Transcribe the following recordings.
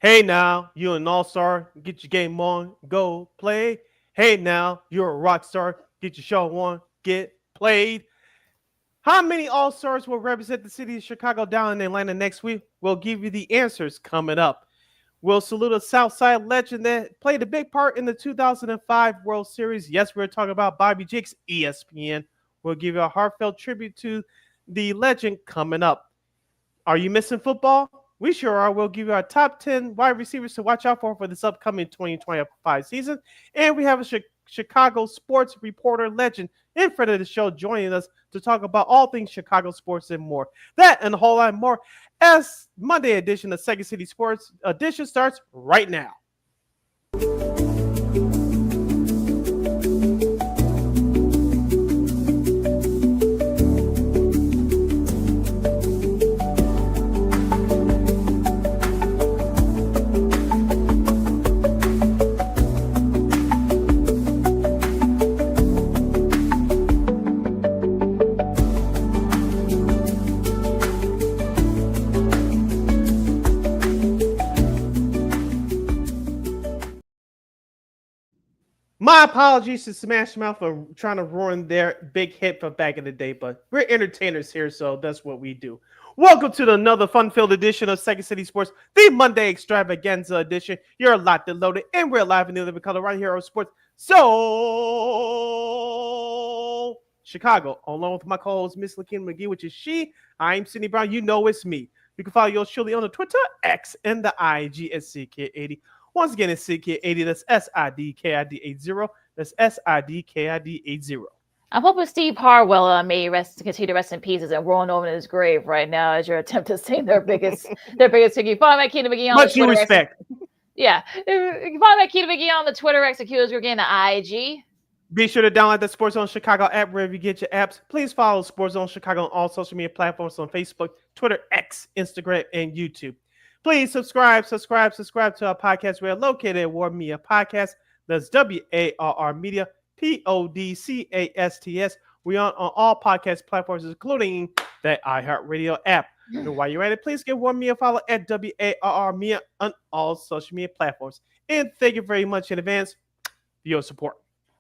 Hey now, you're an all-star. Get your game on. Go play. Hey now, you're a rock star. Get your show on. Get played. How many all-stars will represent the city of Chicago down in Atlanta next week? We'll give you the answers coming up. We'll salute a Southside legend that played a big part in the 2005 World Series. Yes, we're talking about Bobby Jenks, ESPN. We'll give you a heartfelt tribute to the legend coming up. Are you missing football? We sure are. We'll give you our top 10 wide receivers to watch out for this upcoming 2025 season. And we have a Chicago sports reporter legend in front of the show joining us to talk about all things Chicago sports and more. That and a whole lot more as Monday edition of Second City Sports Edition starts right now. My apologies to Smash Mouth for trying to ruin their big hit from back in the day, but we're entertainers here, so that's what we do. Welcome to another fun-filled edition of Second City Sports, the Monday Extravaganza edition. You're locked and loaded, and we're live in the living color right here on Sports. So, Chicago, along with my co-host, Miss LaKeena McGee, which is she. I'm Sidney Brown. You know it's me. You can follow yours surely on the Twitter, X, and the IG at CK80. Once again, it's CK80. That's SIDKID80. That's SIDKID80. I'm hoping Steve Harwell may continue to rest in peace as rolling over in his grave right now as your attempt to sing their biggest hit. Follow LaKeena McGee on Much the Twitter. respect. Yeah. You can follow LaKeena McGee on the Twitter, executors. We're getting the IG. Be sure to download the Sports Zone Chicago app wherever you get your apps. Please follow Sports Zone Chicago on all social media platforms on Facebook, Twitter, X, Instagram, and YouTube. Please subscribe to our podcast. We're located at War Media Podcast. That's WARR Media, PODCASTS. We're on all podcast platforms, including the iHeartRadio app. And while you're at it, please give War Media a follow at WARR Media on all social media platforms. And thank you very much in advance for your support.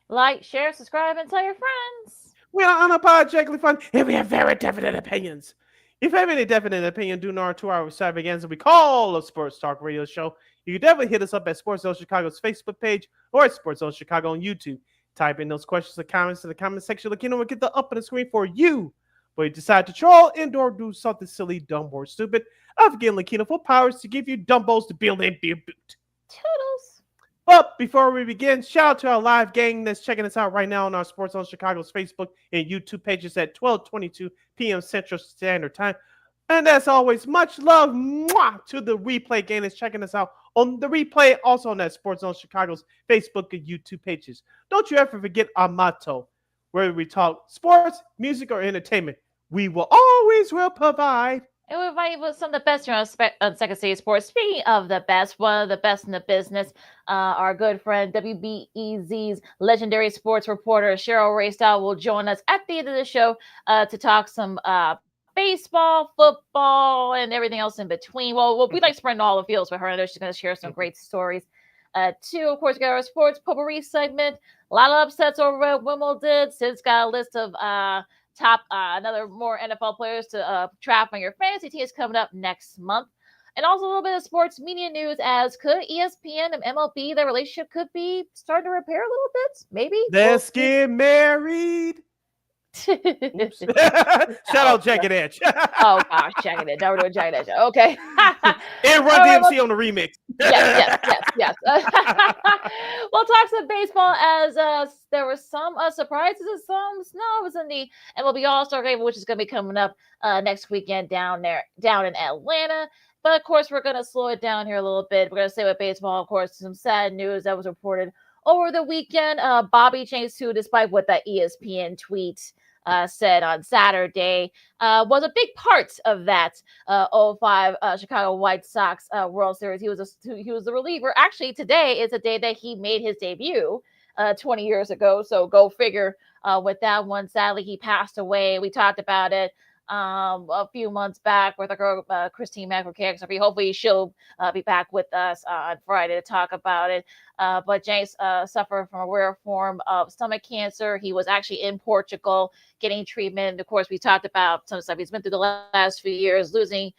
Like, share, subscribe, and tell your friends. We are unapologetically fun, and we have very definite opinions. If you have any definite opinion due to our 2-hour extravaganza we call a Sports Talk Radio Show, you can definitely hit us up at Sports Zone Chicago's Facebook page or at Sports Zone Chicago on YouTube. Type in those questions or comments in the comment section. LaKeena will get the up on the screen for you. But you decide to troll and or do something silly, dumb, or stupid, I've given LaKeena full powers to give you dumbos to build and be a boot. Toodles. But before we begin, shout out to our live gang that's checking us out right now on our Sports Zone Chicago's Facebook and YouTube pages at 12:22 p.m. Central Standard Time. And as always, much love to the replay gang that's checking us out on the replay, also on that Sports Zone Chicago's Facebook and YouTube pages. Don't you ever forget our motto, whether we talk sports, music, or entertainment, we will provide. And we invite you with some of the best here on Second City Sports. Speaking of the best, one of the best in the business, our good friend WBEZ's legendary sports reporter Cheryl Raye Stout will join us at the end of the show to talk some baseball, football, and everything else in between. Well, we like spreading all the fields with her. I know she's going to share some great stories. Too, of course, we got our sports potpourri segment. A lot of upsets over at Wimbledon. Sid's got a list of top another more NFL players to trap on your fantasy teams coming up next month. And also a little bit of sports media news as could ESPN and MLB, their relationship could be starting to repair a little bit. Maybe. Let's get married. Shout out Jagged Edge. Oh gosh, Jagged Edge. Now we're doing Jagged Edge. Okay. And Run DMC on the remix. Yes. We'll talk some baseball as there were some surprises and some snubs in the MLB All-Star game, which is going to be coming up next weekend down in Atlanta. But of course, we're going to slow it down here a little bit. We're going to stay with baseball. Of course, some sad news that was reported over the weekend. Bobby Jenks, who, despite what that ESPN tweet said on Saturday, was a big part of that 05 Chicago White Sox World Series. He was the reliever. Actually, today is the day that he made his debut 20 years ago. So go figure with that one. Sadly, he passed away. We talked about it a few months back with our girl Christine McGee. Hopefully she'll be back with us on Friday to talk about it. But James suffered from a rare form of stomach cancer. He was actually in Portugal getting treatment. Of course, we talked about some stuff he's been through the last few years, losing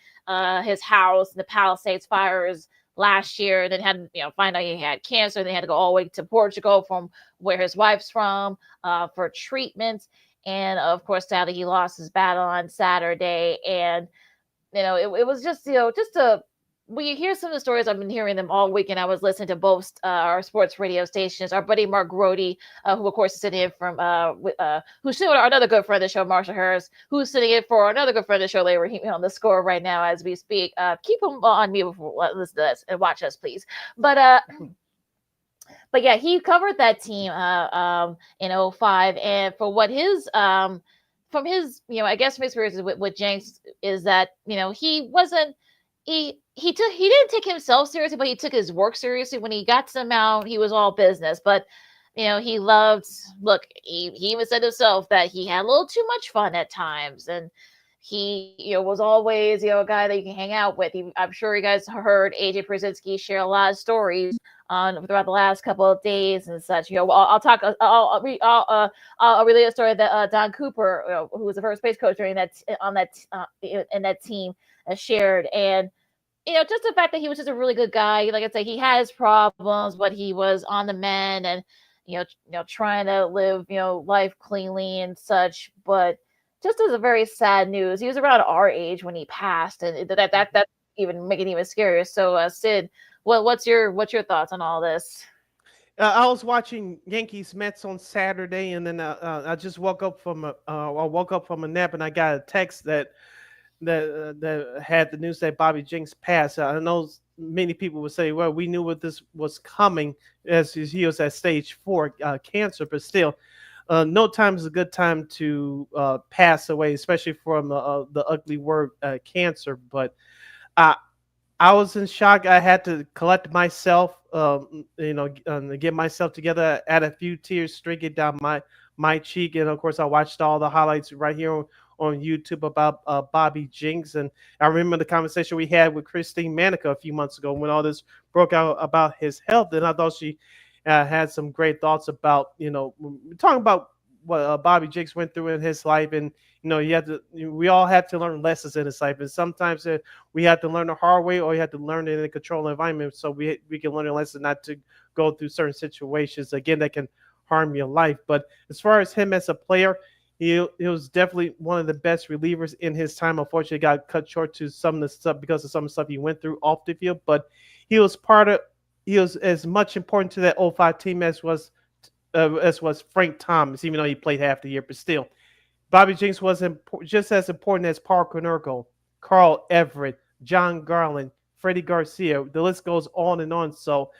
his house in the Palisades fires last year. Then had find out he had cancer. They had to go all the way to Portugal from where his wife's from for treatments. And of course, sadly, he lost his battle on Saturday. And it was just just a when you hear some of the stories, I've been hearing them all week, and I was listening to both our sports radio stations. Our buddy Mark Grody, who of course is sitting in from who's still another good friend of the show, Marsha Harris, who's sitting in for another good friend of the show, Larry, on the score right now as we speak. Keep him on mute before listen to us and watch us, please. But yeah, he covered that team in '05, and for what his from his I guess from his experiences with Jenks is that he wasn't he didn't take himself seriously, but he took his work seriously. When he got to the mound, he was all business. But he loved. Look, he even said himself that he had a little too much fun at times, and he was always a guy that you can hang out with. I'm sure you guys heard AJ Przinsky share a lot of stories on throughout the last couple of days and such. I'll talk. I'll relate a story that Don Cooper, who was the first base coach during that in that team, shared. And just the fact that he was just a really good guy. Like I say, he had his problems, but he was on the mend and trying to live life cleanly and such. But just as a very sad news, he was around our age when he passed, and that even making it even scarier. So, Sid, what's your thoughts on all this? I was watching Yankees Mets on Saturday, and then I just woke up from a nap, and I got a text that had the news that Bobby Jenks passed. I know many people would say, "Well, we knew what this was coming," as he was at stage 4 cancer, but still. No time is a good time to pass away, especially from the ugly word cancer. But I, I was in shock. I had to collect myself, get myself together. Add a few tears streaking down my cheek, and of course, I watched all the highlights right here on YouTube about Bobby Jenks. And I remember the conversation we had with Christine Manica a few months ago when all this broke out about his health, and I thought she had some great thoughts about talking about what Bobby Jenks went through in his life, and we all have to learn lessons in his life, and sometimes we have to learn the hard way, or you have to learn it in a controlled environment, so we can learn a lesson not to go through certain situations again that can harm your life. But as far as him as a player, he was definitely one of the best relievers in his time. Unfortunately, got cut short to some of the stuff because of some of the stuff he went through off the field, but he was as much important to that '05 team as was Frank Thomas, even though he played half the year. But still, Bobby Jenks was just as important as Paul Konerko, Carl Everett, John Garland, Freddie Garcia. The list goes on and on. So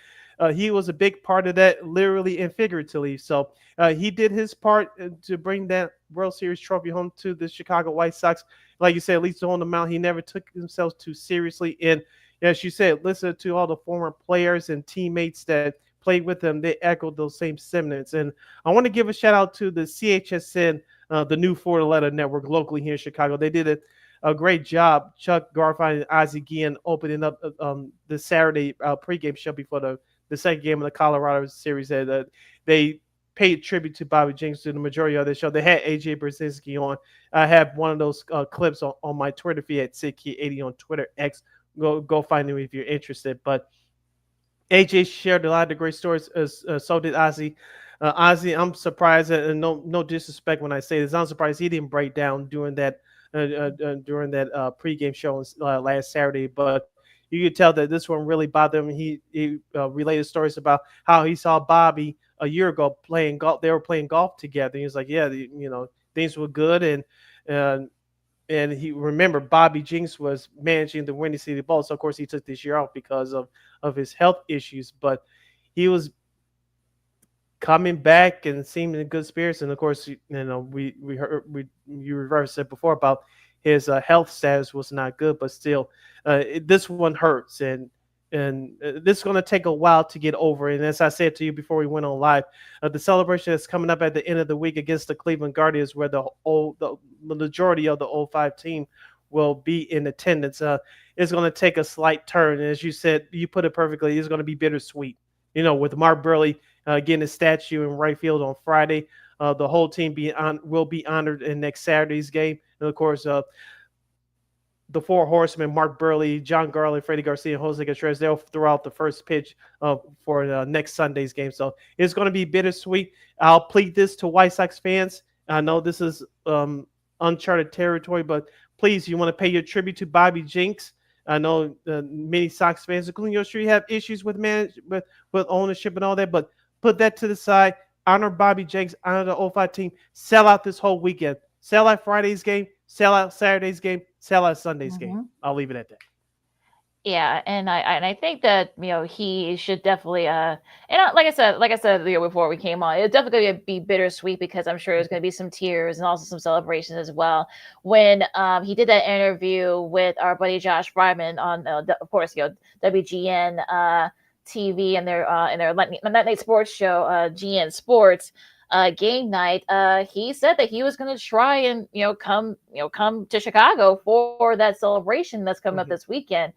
he was a big part of that, literally and figuratively. So he did his part to bring that World Series trophy home to the Chicago White Sox. Like you said, at least on the mound, he never took himself too seriously. And as you said, listen to all the former players and teammates that played with him. They echoed those same sentiments. And I want to give a shout out to the CHSN, the new 4-letter network locally here in Chicago. They did a great job. Chuck Garfien and Ozzie Guillen opening up the Saturday pregame show before the second game of the Colorado series. They paid tribute to Bobby Jenks to the majority of the show. They had AJ Brzezinski on. I have one of those clips on my Twitter feed at SidKey80 on Twitter X. Go find them if you're interested. But AJ shared a lot of the great stories, so did Ozzy. Ozzy, I'm surprised, and no disrespect when I say this, I'm surprised he didn't break down during that pregame show last Saturday. But you could tell that this one really bothered him. He related stories about how he saw Bobby a year ago playing golf. They were playing golf together. He was like, yeah, things were good, and he remembered Bobby Jenks was managing the Windy City Bulls. So of course he took this year off because of his health issues, but he was coming back and seemed in good spirits. And of course, we heard you reversed it before about his health status was not good, but still, this one hurts. And and this is going to take a while to get over. And as I said to you before we went on live, the celebration is coming up at the end of the week against the Cleveland Guardians, where the majority of the '05 team will be in attendance. It's going to take a slight turn, and as you said, you put it perfectly. It's going to be bittersweet. With Mark Burley getting his statue in right field on Friday, the whole team will be honored in next Saturday's game, and of course, the four horsemen, Mark Burley, John Garland, Freddie Garcia, and Jose Contreras, they'll throw out the first pitch for next Sunday's game. So it's going to be bittersweet. I'll plead this to White Sox fans. I know this is uncharted territory, but please, you want to pay your tribute to Bobby Jenks. I know many Sox fans, including yours, sure you have issues with management, with ownership and all that, but put that to the side. Honor Bobby Jenks, honor the '05 team. Sell out this whole weekend. Sell out Friday's game. Sell out Saturday's game. Sell out Sunday's game. I'll leave it at that. Yeah, and I think that he should definitely like I said before we came on, it's definitely going to be bittersweet because I'm sure there's going to be some tears and also some celebrations as well when he did that interview with our buddy Josh Fryman on of course WGN TV and their late night sports show GN Sports game night. He said that he was going to try and come to Chicago for that celebration that's coming up this weekend.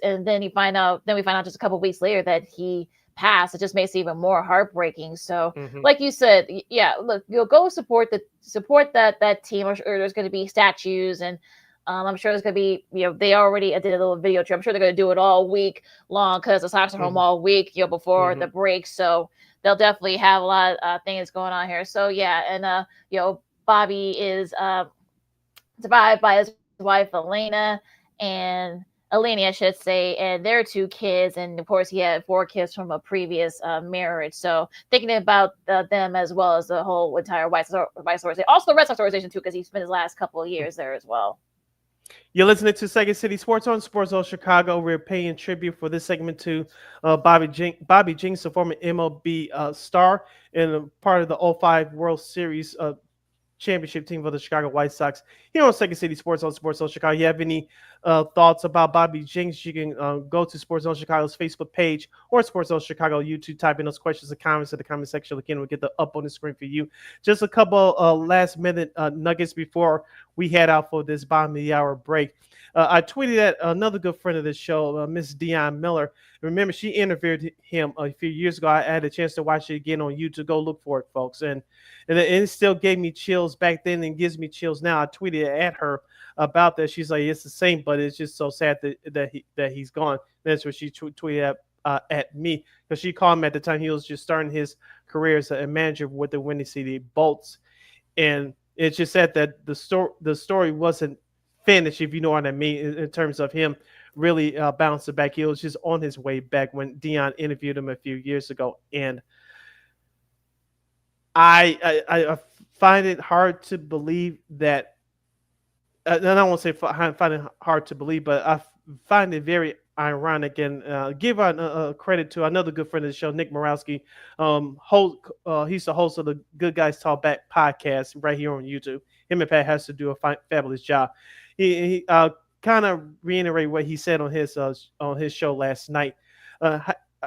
And then we find out just a couple of weeks later that he passed. It just makes it even more heartbreaking. So, like you said, yeah, look, you'll go support that team. I'm sure there's going to be statues, and I'm sure there's going to be they already did a little video trip. I'm sure they're going to do it all week long because the Sox are home all week, before the break. So they'll definitely have a lot of things going on here. So yeah, and Bobby is survived by his wife Eleni, I should say, and their 2 kids, and of course he had 4 kids from a previous marriage. So thinking about them as well as the whole entire White Sox organization, also the Red Sox organization too, because he spent his last couple of years there as well. You're listening to Second City Sports on Sports Zone Chicago. We're paying tribute for this segment to Bobby Jenks, a former MLB star and part of the '05 World Series championship team for the Chicago White Sox. Here on Second City Sports on Sports Zone Chicago. You have any thoughts about Bobby Jenks? You can go to Sports Zone Chicago's Facebook page or Sports Zone Chicago YouTube. Type in those questions and comments in the comment section. Again, we'll get them up on the screen for you. Just a couple last minute nuggets before we head out for this bottom of the hour break. I tweeted at another good friend of the show, Miss Dion Miller. Remember, she interviewed him a few years ago. I had a chance to watch it again on YouTube. Go look for it, folks. And it still gave me chills back then and gives me chills now. I tweeted at her about that. She's like, it's the same, but it's just so sad that he's gone. That's what she tweeted at me, because she called him at the time. He was just starting his career as a manager with the Windy City Bolts. And it's just sad that the story wasn't finished, if you know what I mean, in terms of him really bouncing back. He was just on his way back when Dion interviewed him a few years ago. And I find it hard to believe that, and I won't say find it hard to believe, but I find it very ironic, and give credit to another good friend of the show, Nick Morowski. He's the host of the Good Guys Talk Back podcast right here on YouTube. Him and Pat has to do a fabulous job. He kind of reiterate what he said on his show last night.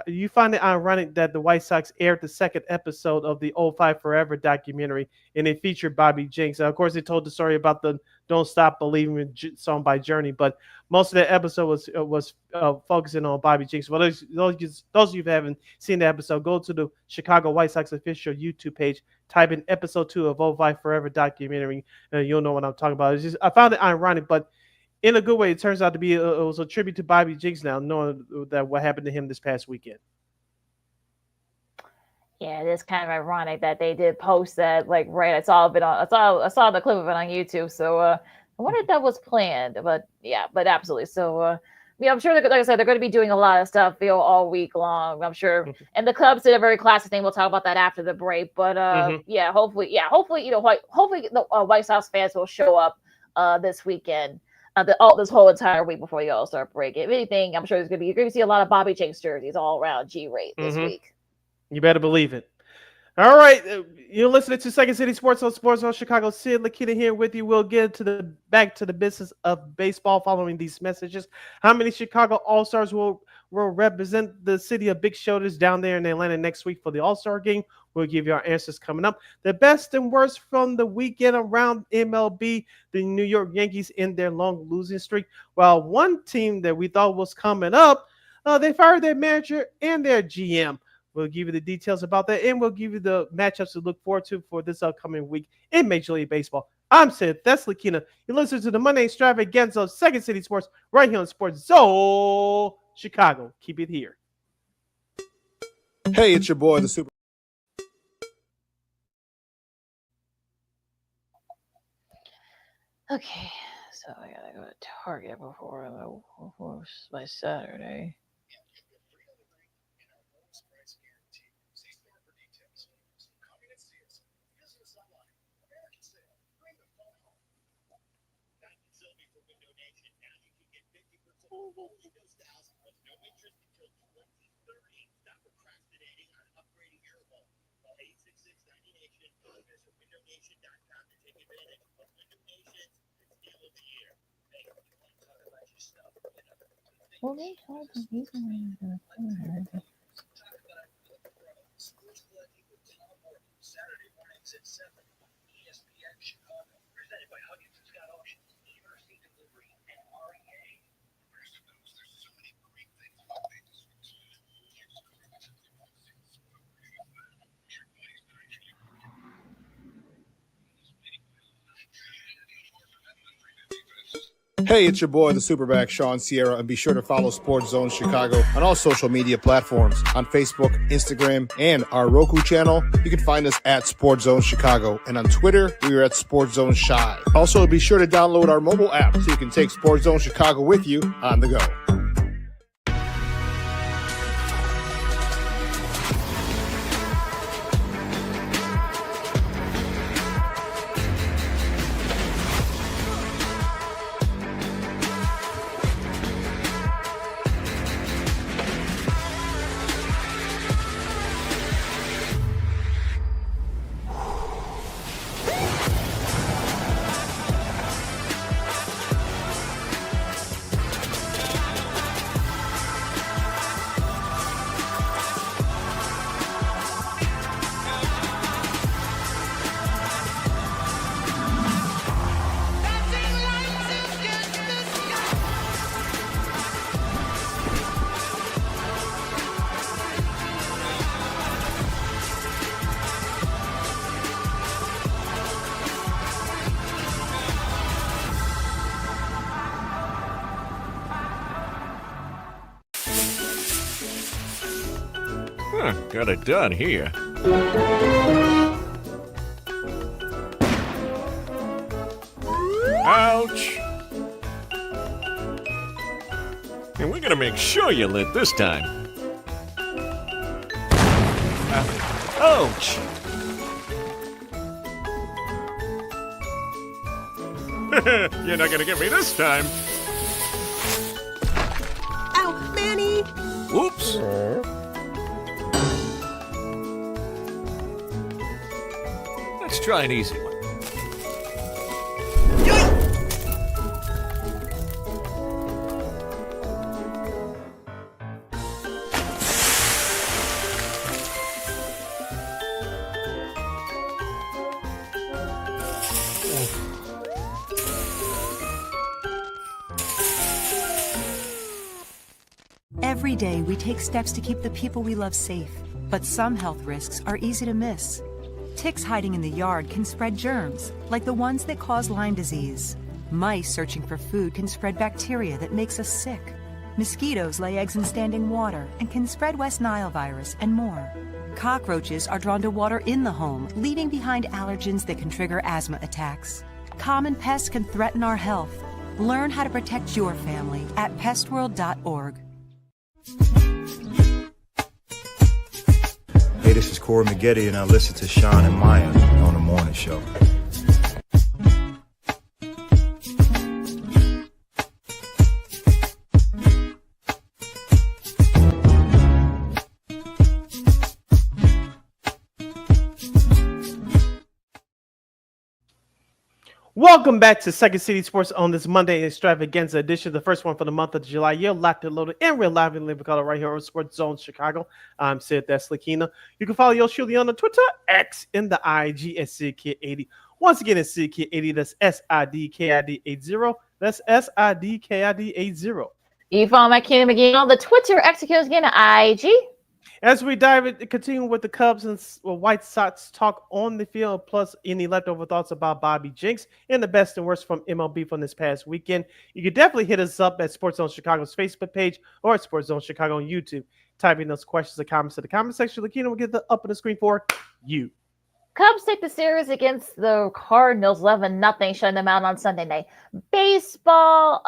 You find it ironic that the White Sox aired the second episode of the '05 Forever documentary, and it featured Bobby Jenks. Of course, they told the story about the "Don't Stop Believing" song by Journey, but most of that episode was focusing on Bobby Jenks. For those of you who haven't seen the episode, go to the Chicago White Sox official YouTube page, type in episode 2 of '05 Forever documentary, and you'll know what I'm talking about. I found it ironic, but in a good way. It turns out to be it was a tribute to Bobby Jenks now, knowing that what happened to him this past weekend. Yeah, it is kind of ironic that they did post that. Like, right, I saw the clip of it on YouTube. So I wonder if that was planned. But yeah, but absolutely. So yeah, I'm sure, like I said, they're going to be doing a lot of stuff all week long, I'm sure. And the Cubs did a very classic thing. We'll talk about that after the break. But yeah, hopefully, hopefully the White Sox fans will show up this weekend. This whole entire week before the All-Star break. If anything, I'm sure you're going to see a lot of Bobby Jenks jerseys all around G-Rate this week. You better believe it. All right, you're listening to Second City Sports on Sports on Chicago. Sid LaKeena here with you. We'll get back to the business of baseball following these messages. How many Chicago All-Stars will represent the city of Big Shoulders down there in Atlanta next week for the All-Star game? We'll give you our answers coming up. The best and worst from the weekend around MLB, the New York Yankees in their long losing streak. While one team that we thought was coming up, they fired their manager and their GM. We'll give you the details about that, and we'll give you the matchups to look forward to for this upcoming week in Major League Baseball. I'm Sid. That's LaKeena. You listen to the Monday Extravaganza of Second City Sports right here on Sports Zone Chicago. Keep it here. Hey, it's your boy, the Super. Okay, so I gotta go to Target before my Saturday. Well, they told him he's going to the Hey, it's your boy, the Superback, Sean Sierra, and be sure to follow Sports Zone Chicago on all social media platforms, on Facebook, Instagram, and our Roku channel. You can find us at Sports Zone Chicago, and on Twitter, we are at Sports Zone Shy. Also, be sure to download our mobile app so you can take Sports Zone Chicago with you on the go. Got it done here. Ouch! And we're gonna make sure you lit this time. Ouch! You're not gonna get me this time. Ow, Manny! Whoops! Let's try an easy one. Every day, we take steps to keep the people we love safe, but some health risks are easy to miss. Ticks hiding in the yard can spread germs, like the ones that cause Lyme disease. Mice searching for food can spread bacteria that makes us sick. Mosquitoes lay eggs in standing water and can spread West Nile virus and more. Cockroaches are drawn to water in the home, leaving behind allergens that can trigger asthma attacks. Common pests can threaten our health. Learn how to protect your family at pestworld.org. Hey, this is Corey McGetty, and I listen to Sean and Maya on the morning show. Welcome back to Second City Sports on this Monday extravaganza edition, the first one for the month of July. You're locked and loaded and real live in living color right here on Sports Zone Chicago. I'm Sid, that's LaKeena. You can follow yours truly on the Twitter, X, and the IG at SidKid80. Once again, it's SidKid80. That's SIDKID80. That's SIDKID80. You follow my McGee on the Twitter, execute again IG. As we continue with the Cubs and White Sox talk on the field, plus any leftover thoughts about Bobby Jenks and the best and worst from MLB from this past weekend, you can definitely hit us up at Sports Zone Chicago's Facebook page or at Sports Zone Chicago on YouTube. Type in those questions or comments to the comment section. LaKeena will get up on the screen for you. Cubs take the series against the Cardinals 11-0, shutting them out on Sunday night. Baseball,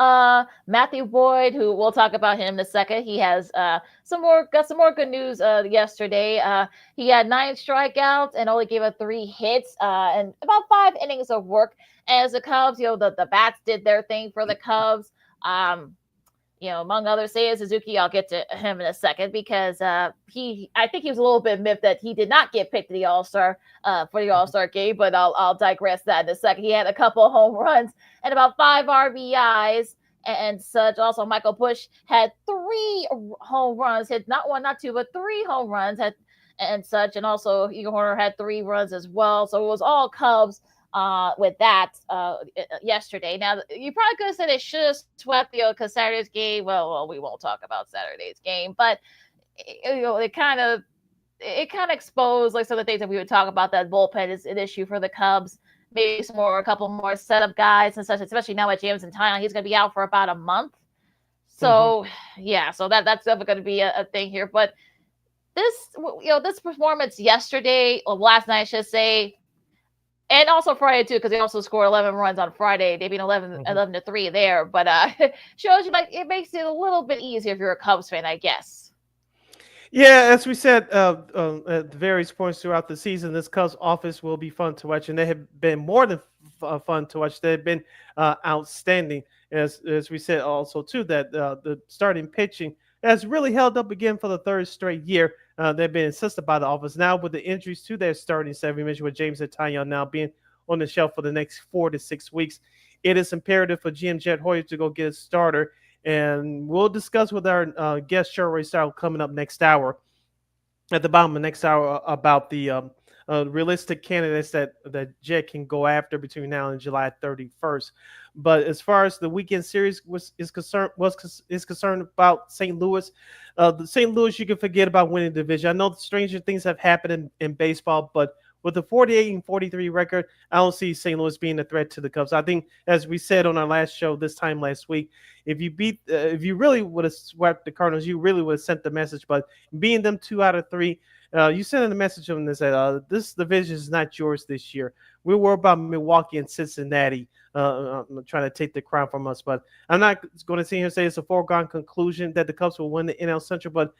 Matthew Boyd, who we'll talk about him in a second. He has got some more good news yesterday. He had 9 strikeouts and only gave up 3 hits and about 5 innings of work. As the Cubs, the bats did their thing for the Cubs. Among others, Seiya Suzuki, I'll get to him in a second because I think he was a little bit miffed that he did not get picked to the All-Star for the All-Star game, but I'll digress that in a second. He had a couple of home runs and about 5 RBIs and such. Also, Michael Busch had 3 home runs, hit not 1, not 2, but 3 home runs and such. And also, Eagle Horner had 3 runs as well. So it was all Cubs with that yesterday. Now, you probably could have said it should have swept because Saturday's game, well, we won't talk about Saturday's game, but it kind of exposed like some of the things that we would talk about. That bullpen is an issue for the Cubs. Maybe a couple more setup guys and such, especially now with James and Tyon. He's going to be out for about a month. So, so that's definitely going to be a thing here. But this performance yesterday, or last night, I should say, and also Friday, too, because they also scored 11 runs on Friday. They beat 11-3 there. But shows you, it makes it a little bit easier if you're a Cubs fan, I guess. Yeah, as we said at various points throughout the season, this Cubs offense will be fun to watch. And they have been more than fun to watch. They've been outstanding. As we said also, too, that the starting pitching has really held up again for the 3rd straight year. They've been assisted by the offense. Now with the injuries to their starting 7, mentioned with James and Tyon now being on the shelf for the next 4 to 6 weeks, it is imperative for GM Jed Hoyer to go get a starter. And we'll discuss with our guest Cheryl Stout coming up next hour, at the bottom of next hour, about the realistic candidates that Jed can go after between now and July 31st. But as far as the weekend series is concerned about St. Louis, the St. Louis, you can forget about winning the division. I know stranger things have happened in baseball, but with the 48-43 record, I don't see St. Louis being a threat to the Cubs. I think, as we said on our last show this time last week, if you really would have swept the Cardinals, you really would have sent the message. But being them 2 out of 3, you sent a message to them that said, this division is not yours this year. We were about Milwaukee and Cincinnati trying to take the crown from us. But I'm not going to sit here and say it's a foregone conclusion that the Cubs will win the NL Central. But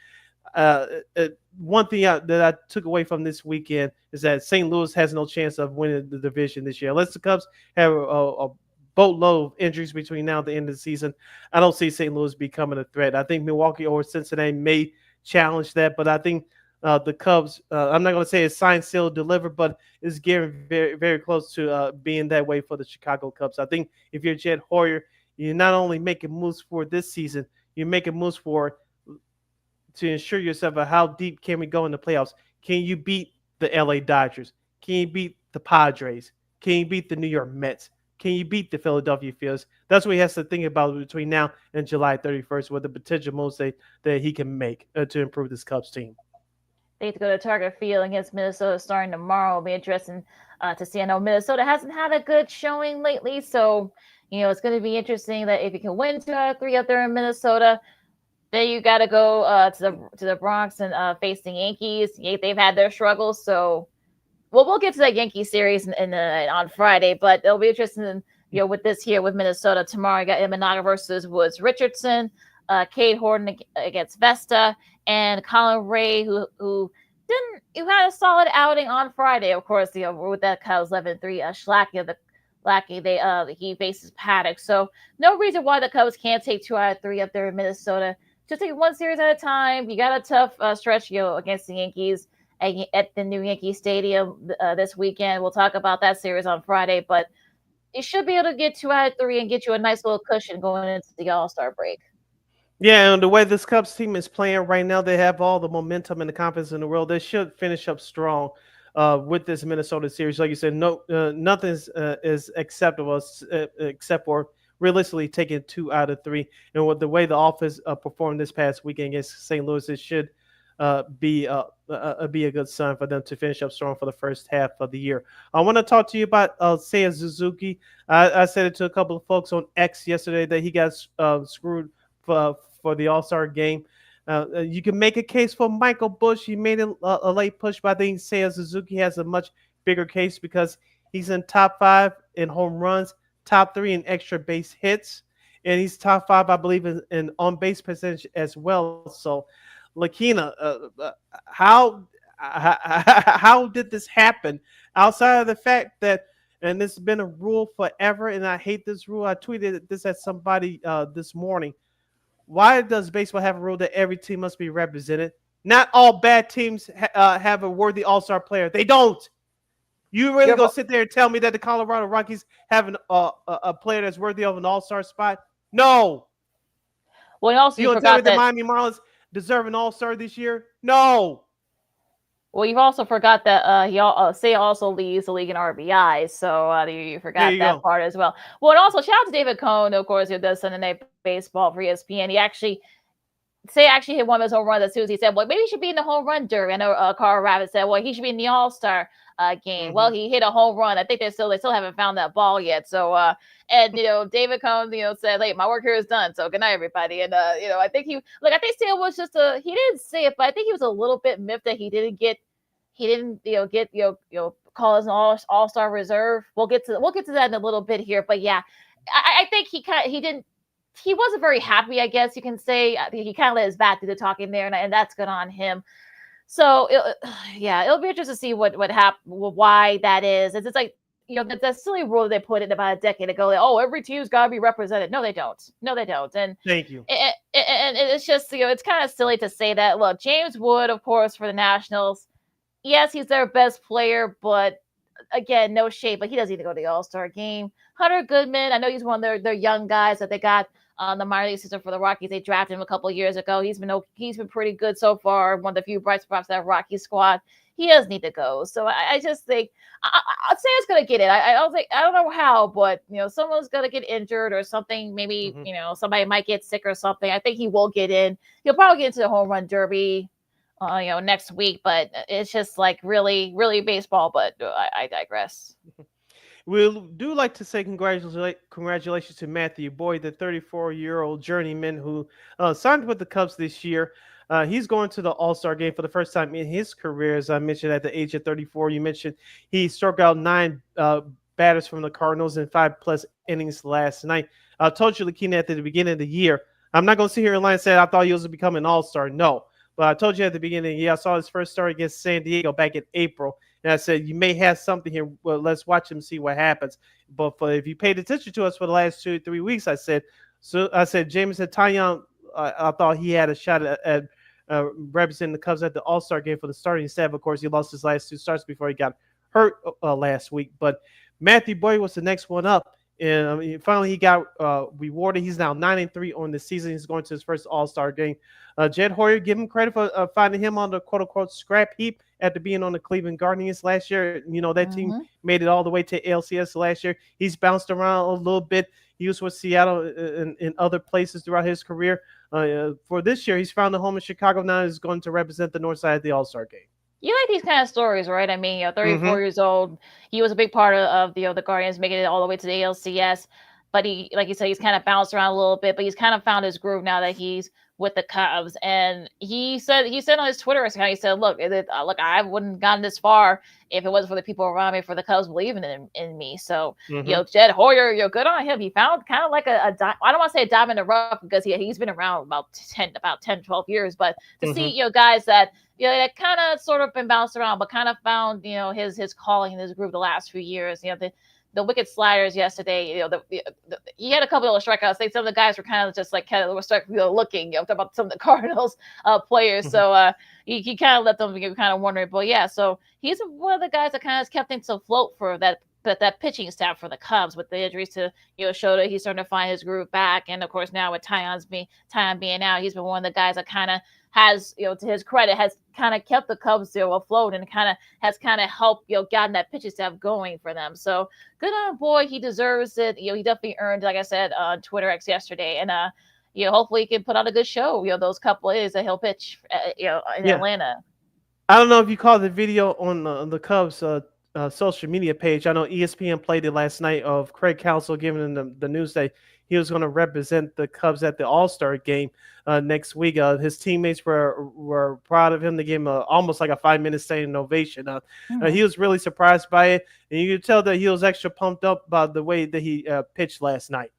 one thing that I took away from this weekend is that St. Louis has no chance of winning the division this year. Unless the Cubs have a boatload of injuries between now and the end of the season, I don't see St. Louis becoming a threat. I think Milwaukee or Cincinnati may challenge that, but I think the Cubs, I'm not going to say it's signed, sealed, delivered, but it's getting very, very close to being that way for the Chicago Cubs. I think if you're Jed Hoyer, you're not only making moves for this season, you're making moves to ensure yourself of how deep can we go in the playoffs. Can you beat the LA Dodgers? Can you beat the Padres? Can you beat the New York Mets? Can you beat the Philadelphia Phillies? That's what he has to think about between now and July 31st, with the potential moves that he can make to improve this Cubs team. They have to go to Target Field against Minnesota starting tomorrow. It'll be interesting to see. I know Minnesota hasn't had a good showing lately, so it's going to be interesting that if you can win 2 out of 3 up there in Minnesota, then you got to go to the Bronx and face the Yankees. They've had their struggles, so we'll get to that Yankee series on Friday, but it'll be interesting. With this here with Minnesota tomorrow, you got Imanaga versus Woods Richardson, Cade Horton against Vesta, and Colin Raye, who had a solid outing on Friday. Of course, with that Cubs 11-3 Schlacky, he faces Paddock. So no reason why the Cubs can't take 2 out of 3 up there in Minnesota. Just take one series at a time. You got a tough stretch against the Yankees at the new Yankee Stadium this weekend. We'll talk about that series on Friday, but he should be able to get 2 out of 3 and get you a nice little cushion going into the All-Star break. Yeah, and the way this Cubs team is playing right now, they have all the momentum and the confidence in the world. They should finish up strong with this Minnesota series. Like you said, nothing is acceptable except for realistically taking 2 out of 3. And with the way the offense performed this past weekend against St. Louis, it should be a good sign for them to finish up strong for the first half of the year. I want to talk to you about Seiya Suzuki. I said it to a couple of folks on X yesterday that he got screwed for the All-Star game. You can make a case for Michael Busch. He made a late push, but I think Seiya Suzuki has a much bigger case because he's in top 5 in home runs, top 3 in extra base hits, and he's top 5, I believe, in on-base percentage as well. So, LaKeena, how did this happen? Outside of the fact that, and this has been a rule forever, and I hate this rule. I tweeted this at somebody this morning. Why does baseball have a rule that every team must be represented? Not all bad teams have a worthy All-Star player. They don't. You really gonna sit there and tell me that the Colorado Rockies have a player that's worthy of an All-Star spot? No. Well, also you forgot tell me that the Miami Marlins deserve an All-Star this year? No. Well, you've also forgot that Seiya also leads the league in RBIs, so you forgot that part as well. Well, and also shout out to David Cohn, of course, who does Sunday Night Baseball for ESPN. Seiya actually hit one of his home runs as soon as he said, well, maybe he should be in the home run derby. I know Carl Rabbit said, well, he should be in the All-Star game. Mm-hmm. Well, he hit a home run. I think they still haven't found that ball yet. So, and David Cohn, said, hey, my work here is done. So good night, everybody. And I think I think Seiya was just he didn't say it, but I think he was a little bit miffed that he didn't call as an all-star reserve. We'll get to that in a little bit here. But yeah, I think he wasn't very happy, I guess you can say. I think he kind of let his bat do the talking there, and that's good on him. So it'll be interesting to see what happened, why that is. It's like that silly rule they put in about a decade ago. That, every team's got to be represented. No, they don't. And thank you. And it's just it's kind of silly to say that. Look, James Wood, of course, for the Nationals. Yes, he's their best player, but again, no shade. But he doesn't need to go to the All-Star game. Hunter Goodman, I know he's one of their young guys that they got on the minor league system for the Rockies. They drafted him a couple of years ago. He's been pretty good so far. One of the few bright spots of that Rocky squad. He does need to go. So I just think I'd say it's gonna get it. I don't know how, but someone's gonna get injured or something. Maybe somebody might get sick or something. I think he will get in. He'll probably get into the home run derby. Next week, but it's just like really, really baseball. But I digress. We do like to say congratulations to Matthew Boyd, the 34-year-old journeyman who signed with the Cubs this year. He's going to the All-Star game for the first time in his career, as I mentioned, at the age of 34. You mentioned he struck out 9 batters from the Cardinals in 5+ innings last night. I told you, LaKeena, at the beginning of the year, I'm not going to sit here and lie and say I thought he was going to become an All-Star. No. But I told you at the beginning, I saw his first start against San Diego back in April. And I said, you may have something here. Well, let's watch him, see what happens. But if you paid attention to us for the last 2 or 3 weeks, I said Jameson Taillon, I thought he had a shot at representing the Cubs at the All-Star game for the starting staff. Of course, he lost his last 2 starts before he got hurt last week. But Matthew Boyd was the next one up. And finally, he got rewarded. He's now 9-3 on the season. He's going to his first All-Star game. Jed Hoyer, give him credit for finding him on the quote-unquote scrap heap after being on the Cleveland Guardians last year. That team made it all the way to LCS last year. He's bounced around a little bit. He was with Seattle and other places throughout his career. For this year, he's found a home in Chicago. Now he's going to represent the north side of the All-Star game. You like these kind of stories, right? I mean, 34 years old. He was a big part of the Guardians making it all the way to the ALCS. But he, like you said, he's kind of bounced around a little bit. But he's kind of found his groove now that he's with the Cubs. And he said on his Twitter account, he said, look, I wouldn't have gotten this far if it wasn't for the people around me, for the Cubs believing in me. So, Jed Hoyer, good on him. He found kind of like I don't want to say a diamond in the rough because he's been around about 10, 12 years. But to see, guys that, that kind of sort of been bounced around, but kind of found, his calling in his group the last few years. The wicked sliders yesterday, he had a couple of strikeouts. I think some of the guys were kind of just like looking, about some of the Cardinals players. So he kind of let them kind of wondering. But yeah, so he's one of the guys that kind of kept things afloat for that that pitching staff for the Cubs with the injuries to Shota. He's starting to find his groove back, and of course now with Tyon being out, he's been one of the guys that kind of has, to his credit, has kind of kept the Cubs afloat and has helped gotten that pitching staff going for them. So good on boy, he deserves it. He definitely earned, like I said on Twitter X yesterday, and hopefully he can put on a good show. Those couple of days that he'll pitch, in Atlanta. I don't know if you caught the video on the Cubs social media page. I know ESPN played it last night of Craig Counsell giving them the news that he was going to represent the Cubs at the All-Star game next week. His teammates were proud of him. They gave him almost like a 5-minute standing ovation. He was really surprised by it, and you could tell that he was extra pumped up by the way that he pitched last night.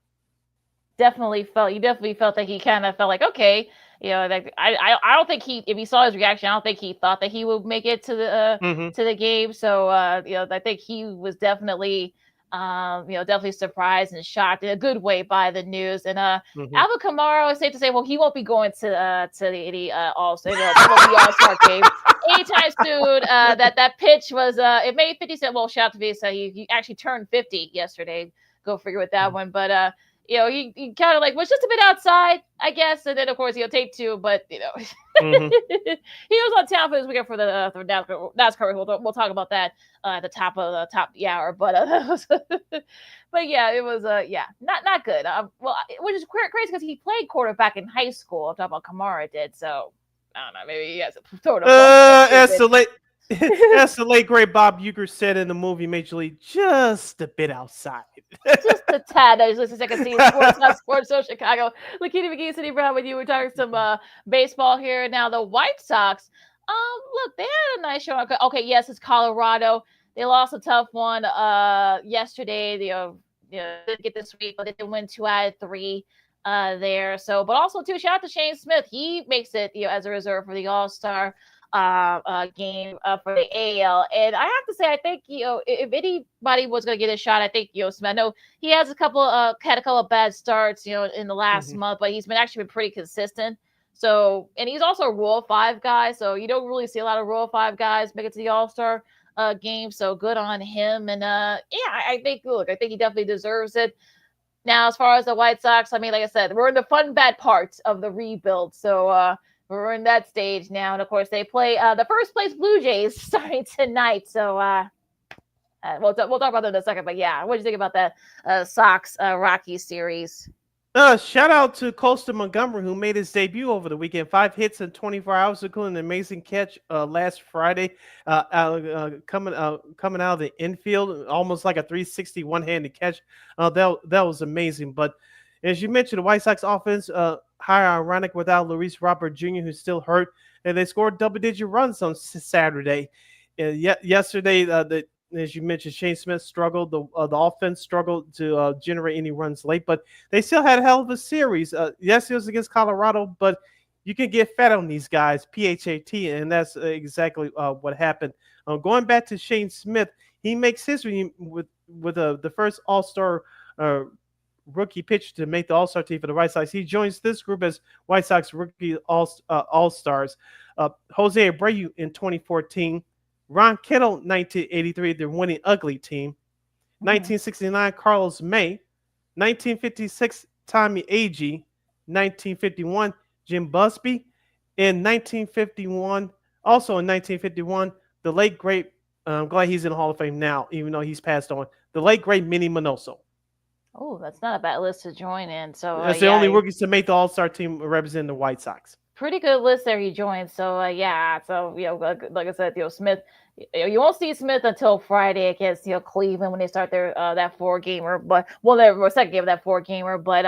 Definitely felt that he kind of felt like, okay, like I don't think if he saw his reaction, I don't think he thought that he would make it to the game. So I think he was definitely definitely surprised and shocked in a good way by the news. And Alvin Kamara, is safe to say, well, he won't be going to any All-Star game anytime soon. That pitch was it made 50 cents. Well, shout out to Visa, he actually turned 50 yesterday. Go figure with that one, but. He kind of like was just a bit outside, I guess, and then of course he'll take two. But he was on town for this weekend for the NASCAR. We'll talk about that at the top of the hour. But but yeah, it was not good. Which is crazy because he played quarterback in high school. I'm talking about Kamara did. So I don't know, maybe he has a sort of. As the late great Bob Uecker said in the movie Major League, just a bit outside. Just a tad. I was listening to Second Scene Sports on Sports Zone Chicago. LaKeena, McGee, Sidney Brown with you. We're talking some baseball here. Now the White Sox, look, they had a nice show. Okay, yes, it's Colorado. They lost a tough one yesterday. They didn't get this week, but they did win 2 out of 3 there. So, but also too, shout out to Shane Smith. He makes it as a reserve for the All-Star game for the AL. And I have to say, I think if anybody was going to get a shot, I think Smith. I know he has had a couple of bad starts in the last month, but he's been pretty consistent. So, and he's also a Rule 5 guy, so you don't really see a lot of Rule 5 guys make it to the All-Star game. So good on him. And I think he definitely deserves it. Now, as far as the White Sox, I mean, like I said, we're in the fun bad part of the rebuild. So we're in that stage now. And of course, they play the first place Blue Jays starting tonight. So we'll talk about them in a second. But yeah, what do you think about that Sox Rockies series? Shout out to Costa Montgomery, who made his debut over the weekend. 5 hits in 24 hours, including an amazing catch last Friday, coming out of the infield, almost like a 360 one-handed catch. That was amazing. But as you mentioned, the White Sox offense, high ironic without Luis Robert Jr., who's still hurt, and they scored double-digit runs on Saturday. Yesterday, as you mentioned, Shane Smith struggled. The offense struggled to generate any runs late, but they still had a hell of a series. Yes, it was against Colorado, but you can get fat on these guys, PHAT, and that's exactly what happened. Going back to Shane Smith, he makes history with the first All-Star rookie pitcher to make the All-Star team for the White Sox. He joins this group as White Sox rookie All-Stars. Jose Abreu in 2014. Ron Kittle, 1983, the winning ugly team. 1969, Carlos May. 1956, Tommy Agee. 1951, Jim Busby. In 1951, the late great, I'm glad he's in the Hall of Fame now, even though he's passed on, the late great Minnie Minoso. Oh, that's not a bad list to join in. So that's the only rookies to make the All-Star team representing the White Sox. Pretty good list there he joined. So like I said, Smith, you won't see Smith until Friday against Cleveland when they start their that 4-gamer, but their second game of that 4-gamer. But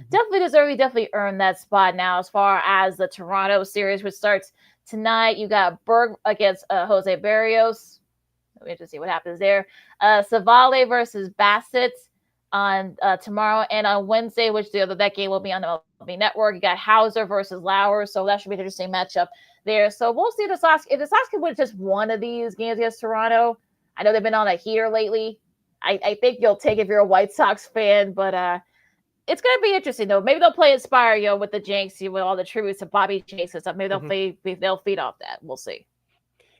definitely earned that spot. Now, as far as the Toronto series, which starts tonight, you got Berg against Jose Barrios. Let me just see what happens there. Savale versus Bassett on tomorrow, and on Wednesday, which that game will be on the MLB Network. You got Hauser versus Lauer, so that should be an interesting matchup there. So we'll see if the Sox can win just one of these games against Toronto. I know they've been on a heater lately. I think you'll take if you're a White Sox fan, but it's going to be interesting though. Maybe they'll play Inspire, with the Jenks, with all the tributes to Bobby Jenks and stuff. Maybe they'll feed off that. We'll see.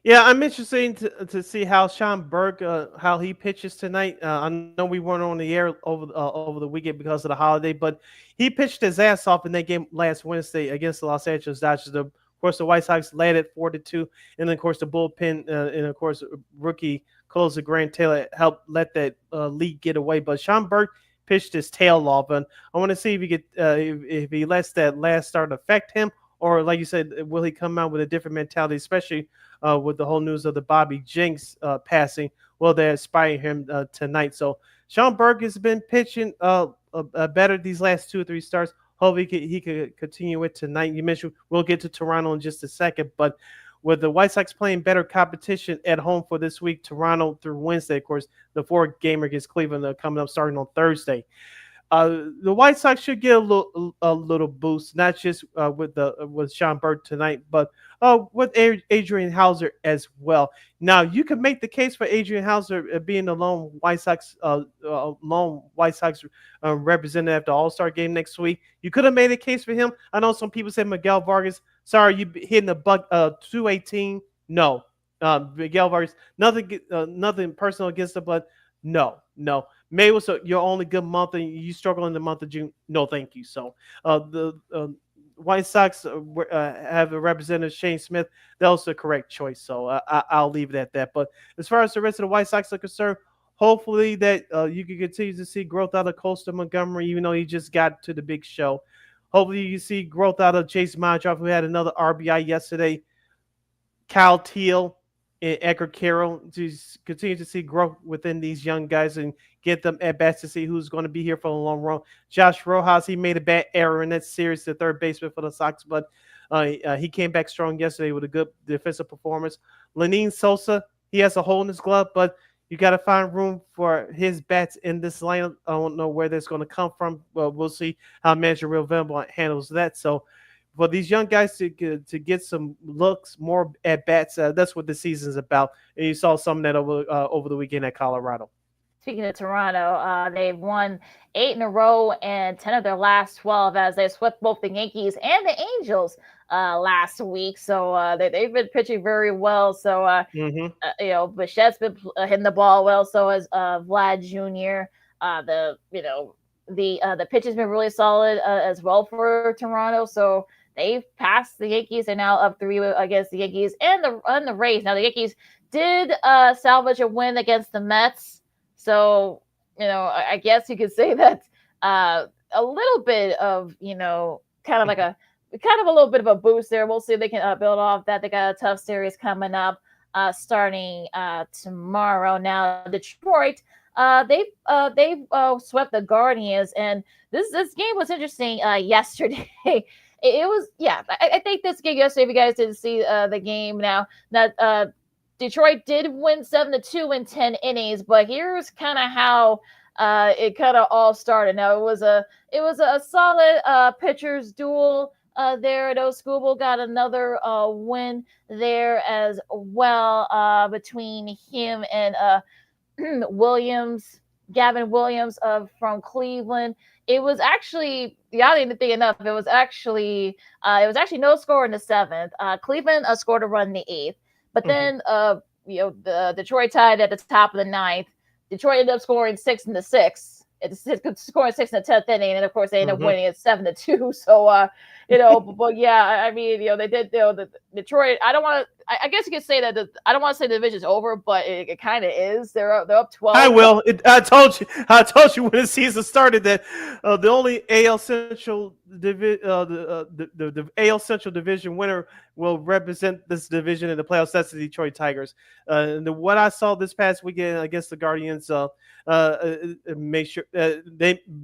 Yeah, I'm interested to see how Sean Burke how he pitches tonight. I know we weren't on the air over the weekend because of the holiday, but he pitched his ass off in that game last Wednesday against the Los Angeles Dodgers. Of course, the White Sox led it 4-2, and then of course the bullpen and of course rookie closer Grant Taylor helped let that lead get away. But Sean Burke pitched his tail off, and I want to see if he get if he lets that last start affect him, or like you said, will he come out with a different mentality, especially with the whole news of the Bobby Jenks passing. Well, they're inspiring him tonight. So Sean Burke has been pitching better these last 2 or 3 starts. Hopefully he could continue it tonight. You mentioned we'll get to Toronto in just a second, but with the White Sox playing better competition at home for this week, Toronto through Wednesday, of course, the 4-gamer against Cleveland coming up starting on Thursday. The White Sox should get a little boost, not just with Sean Burke tonight, but with Adrian Hauser as well. Now you can make the case for Adrian Hauser being the lone White Sox representative at the All-Star game next week. You could have made a case for him. I know some people say Miguel Vargas. Sorry, you hitting the buck 218. No, Miguel Vargas. Nothing personal against him, but no. May was your only good month, and you struggle in the month of June. No, thank you. So the White Sox have a representative, Shane Smith. That was the correct choice. So I'll leave it at that. But as far as the rest of the White Sox are concerned, hopefully that you can continue to see growth out of Costa Montgomery, even though he just got to the big show. Hopefully you see growth out of Chase Mondroff, who had another RBI yesterday. Kyle Teal and Edgar Carroll, to continue to see growth within these young guys and get them at bats to see who's going to be here for the long run. Josh Rojas, he made a bad error in that series, the third baseman for the Sox, but he came back strong yesterday with a good defensive performance. Lenine Sosa, he has a hole in his glove, but you got to find room for his bats in this lineup. I don't know where that's going to come from. Well, we'll see how manager Real Venable handles that. So for these young guys to get some looks, more at bats, that's what the season's about. And you saw some of that over the weekend at Colorado. Speaking of Toronto, they've won 8 in a row and 10 of their last 12 as they swept both the Yankees and the Angels last week. So they've been pitching very well. So, Bichette's been hitting the ball well. So has Vlad Jr. The pitch has been really solid as well for Toronto. So they've passed the Yankees. They're now up 3 against the Yankees and the Rays. Now the Yankees did salvage a win against the Mets. So, I guess you could say that a little bit of, kind of a little bit of a boost there. We'll see if they can build off that. They got a tough series coming up starting tomorrow. Now, Detroit, they've swept the Guardians, and this game was interesting yesterday. It was, I think this game yesterday, if you guys didn't see the game now, that Detroit did win 7-2 in 10 innings, but here's kind of how it kind of all started. Now it was a solid pitchers duel there. Skubal got another win there as well between him and Gavin Williams from Cleveland. It was actually, y'all didn't think enough. It was actually no score in the 7th. Cleveland scored a run in the 8th. But then, the Detroit tied at the top of the 9th. Detroit ended up scoring 6 in the 6th. Scoring 6 in the 10th inning, and of course they ended up winning it 7-2. So, but yeah, I mean, they did. The Detroit. I guess you could say that. I don't want to say the division's over, but it kind of is. They're up 12. I will. I told you when the season started that the only AL Central the AL Central division winner will represent this division in the playoffs. That's the Detroit Tigers. What I saw this past weekend against the Guardians,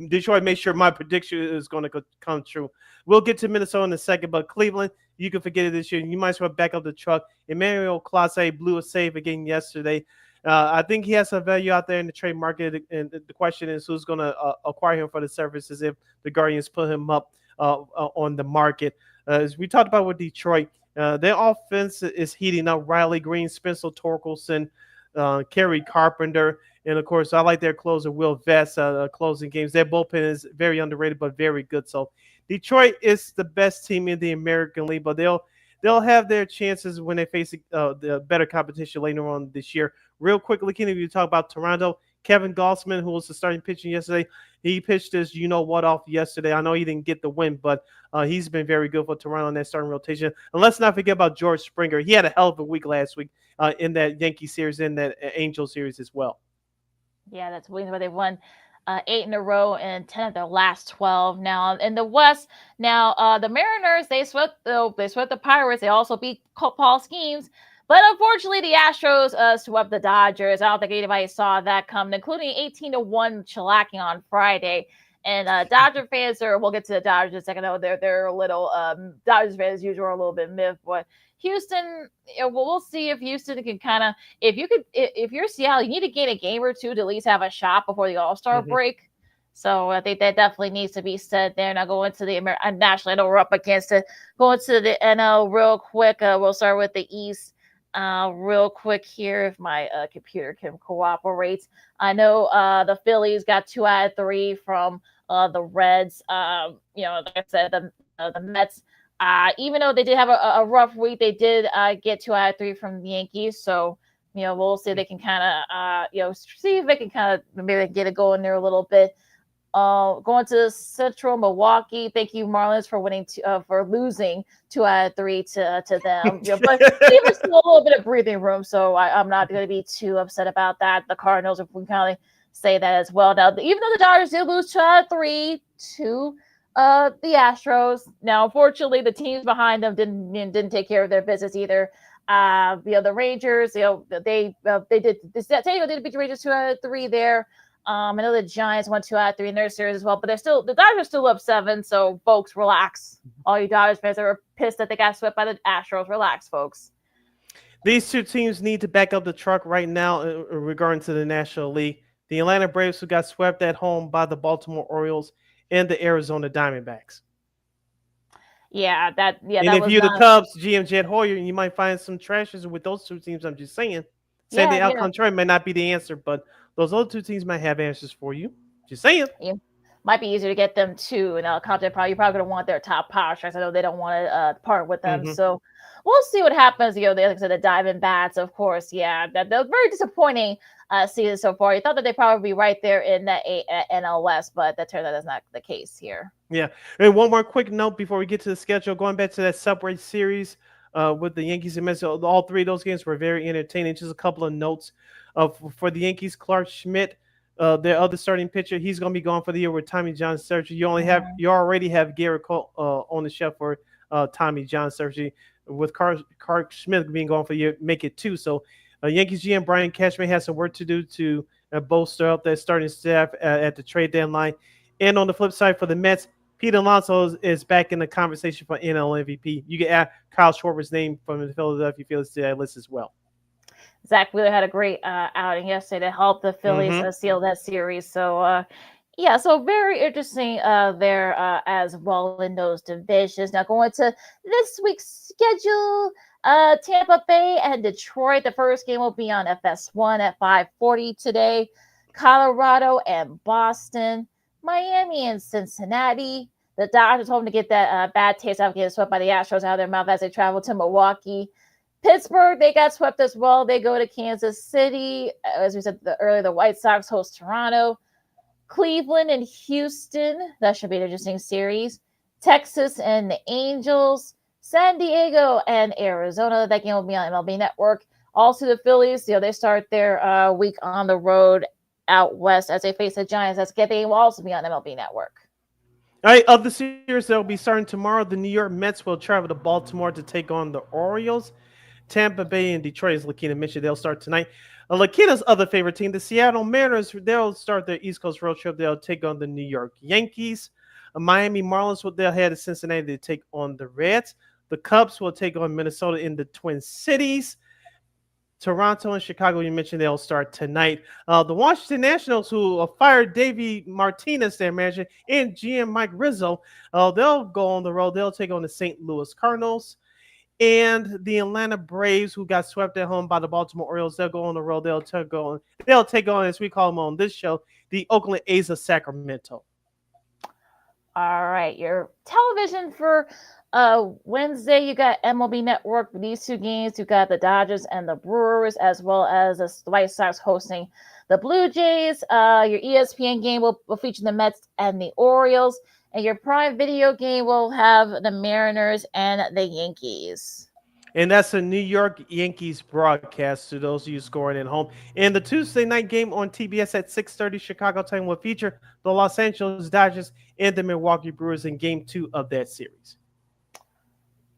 Detroit made sure my prediction is going to come true. We'll get to Minnesota in a second, but Cleveland, you can forget it this year. You might as well back up the truck. Emmanuel Clase blew a save again yesterday. I think he has some value out there in the trade market, and the question is who's going to acquire him for the services if the Guardians put him up on the market. As we talked about with Detroit, their offense is heating up. Riley Green, Spencer Torkelson, Kerry Carpenter, and of course, I like their closer, Will Vest, closing games. Their bullpen is very underrated, but very good. So Detroit is the best team in the American League, but they'll have their chances when they face the better competition later on this year. Real quickly, Kenny, you talk about Toronto. Kevin Gossman, who was the starting pitcher yesterday, he pitched his off yesterday. I know he didn't get the win, but he's been very good for Toronto in that starting rotation. And let's not forget about George Springer. He had a hell of a week last week in that Yankee series, in that Angel series as well. Yeah, that's where they've won 8 in a row and 10 of their last 12. Now in the West, the Mariners, they swept the Pirates. They also beat Paul Skeens. But unfortunately, the Astros swept the Dodgers. I don't think anybody saw that coming, including 18-1 shellacking on Friday. And Dodger fans we'll get to the Dodgers in a second. I know they're a little Dodgers fans as usual are a little bit miffed, but Houston, we'll see if Houston can kind of, if you're Seattle, you need to gain a game or two to at least have a shot before the All-Star break. So I think that definitely needs to be said there. Now going to the National, I know we're up against it. Going to the NL real quick. We'll start with the East. Real quick here, if my computer can cooperate. I know the Phillies got 2 out of 3 from the Reds. Like I said, the Mets, even though they did have a rough week, they did get 2 out of 3 from the Yankees. So, we'll see if they can kind of, see if they can kind of maybe get it going there a little bit. Going to Central Milwaukee. Thank you, Marlins, for winning for losing 2 out of 3 to them. But there's still a little bit of breathing room, so I'm not going to be too upset about that. The Cardinals, if we kind of say that as well. Now, even though the Dodgers did lose 2 out of 3 to the Astros, now unfortunately the teams behind them didn't take care of their business either. The Rangers, they did beat the Rangers 2 out of 3 there. I know the Giants won 2 out of 3 in their series as well, but the Dodgers are still up 7. So, folks, relax. All you Dodgers fans that are pissed that they got swept by the Astros, relax, folks. These two teams need to back up the truck right now regarding to the National League. The Atlanta Braves, who got swept at home by the Baltimore Orioles, and the Arizona Diamondbacks. Yeah, and if you're the Cubs, GM Jed Hoyer, you might find some trashes with those two teams. I'm just saying. Sandy Alcantara may not be the answer, but those other two teams might have answers for you. Just saying. Yeah. Might be easier to get them too. And Alcantara, you're probably going to want their top power strikes. I know they don't want to part with them. So we'll see what happens. Like I said, the Diamondbacks, of course. Yeah, that was very disappointing season so far. You thought that they'd probably be right there in that NL West, but that turns out that's not the case here. Yeah. And one more quick note before we get to the schedule. Going back to that Subway Series with the Yankees and Mets, all 3 of those games were very entertaining. Just a couple of notes. For the Yankees, Clark Schmidt, their other starting pitcher, he's going to be gone for the year with Tommy John surgery. You already have Garrett Cole on the shelf for Tommy John surgery. With Clark Schmidt being gone for the year, make it 2. So Yankees GM Brian Cashman has some work to do to bolster up that starting staff at the trade deadline. And on the flip side for the Mets, Pete Alonso is back in the conversation for NL MVP. You can add Kyle Schwarber's name from the Philadelphia Phillies to that list as well. Zach Wheeler had a great outing yesterday to help the Phillies seal that series. So, so very interesting there as well in those divisions. Now going to this week's schedule, Tampa Bay and Detroit. The first game will be on FS1 at 5:40 today. Colorado and Boston. Miami and Cincinnati. The Dodgers hoping to get that bad taste out of getting swept by the Astros out of their mouth as they travel to Milwaukee. Pittsburgh, they got swept as well. They go to Kansas City. As we said earlier, the White Sox host Toronto. Cleveland and Houston. That should be an interesting series. Texas and the Angels. San Diego and Arizona. That game will be on MLB Network. Also, the Phillies, they start their week on the road out west as they face the Giants. That game will also be on MLB Network. All right, of the series that will be starting tomorrow, the New York Mets will travel to Baltimore to take on the Orioles. Tampa Bay and Detroit, as LaKeena mentioned, they'll start tonight. LaKeena's other favorite team, the Seattle Mariners, they'll start their East Coast road trip. They'll take on the New York Yankees. Miami Marlins, they'll head to Cincinnati to take on the Reds. The Cubs will take on Minnesota in the Twin Cities. Toronto and Chicago, you mentioned they'll start tonight. The Washington Nationals, who fired Davey Martinez, their manager, and GM Mike Rizzo, they'll go on the road. They'll take on the St. Louis Cardinals. And the Atlanta Braves, who got swept at home by the Baltimore Orioles, they'll go on the road. They'll take on, as we call them on this show, the Oakland A's of Sacramento. All right, your television for Wednesday, you got MLB Network. These two games, you got the Dodgers and the Brewers, as well as the White Sox hosting the Blue Jays. Your ESPN game will feature the Mets and the Orioles, and your Prime Video game will have the Mariners and the Yankees. And that's a New York Yankees broadcast to those of you scoring at home. And the Tuesday night game on TBS at 6:30 Chicago time will feature the Los Angeles Dodgers and the Milwaukee Brewers in Game 2 of that series.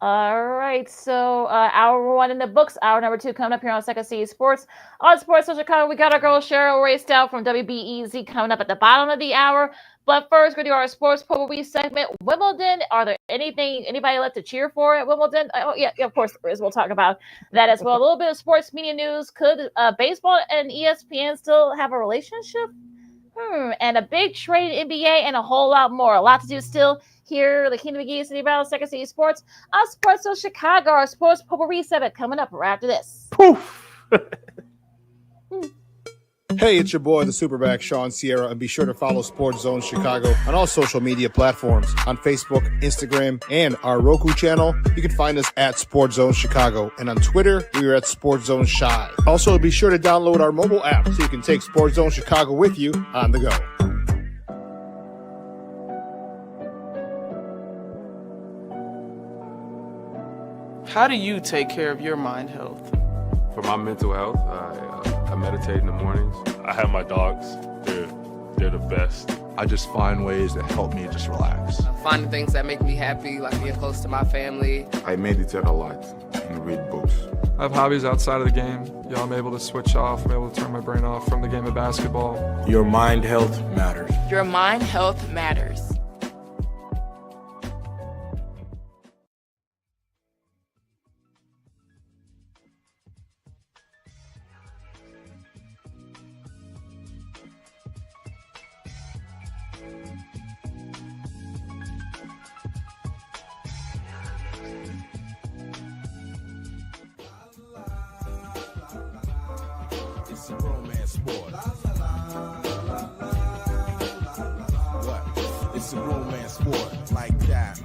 All right, so hour one in the books. Hour number 2 coming up here on Second City Sports. On Sports Social Chicago, we got our girl Cheryl, Raye, Stout from WBEZ coming up at the bottom of the hour. But first, we're going to do our sports potpourri segment. Wimbledon, are there anybody left to cheer for at Wimbledon? Oh, yeah, of course there is. We'll talk about that as well. A little bit of sports media news. Could baseball and ESPN still have a relationship? And a big trade in NBA and a whole lot more. A lot to do still here. LaKeena, McGee, City Battle, Second City Sports. Sports of Chicago, our sports potpourri segment coming up right after this. Poof! Hey, it's your boy, the Superback, Sean Sierra, and be sure to follow Sports Zone Chicago on all social media platforms on Facebook, Instagram, and our Roku channel. You can find us at Sports Zone Chicago, and on Twitter, we are at Sports Zone Shy. Also, be sure to download our mobile app so you can take Sports Zone Chicago with you on the go. How do you take care of your mind health? For my mental health, I meditate in the mornings. I have my dogs. They're the best. I just find ways that help me just relax. Finding things that make me happy, like being close to my family. I meditate a lot and read books. I have hobbies outside of the game. I'm able to switch off. I'm able to turn my brain off from the game of basketball. Your mind health matters. Your mind health matters. It's a romance sport. What? It's a romance sport like that.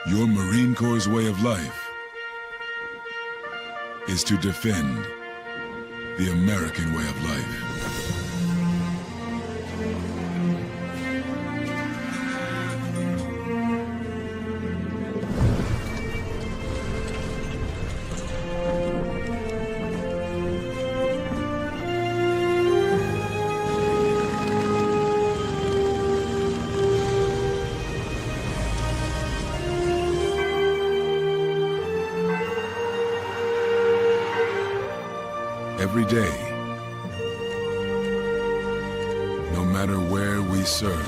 Your Marine Corps' way of life is to defend the American way of life. Every day, no matter where we serve,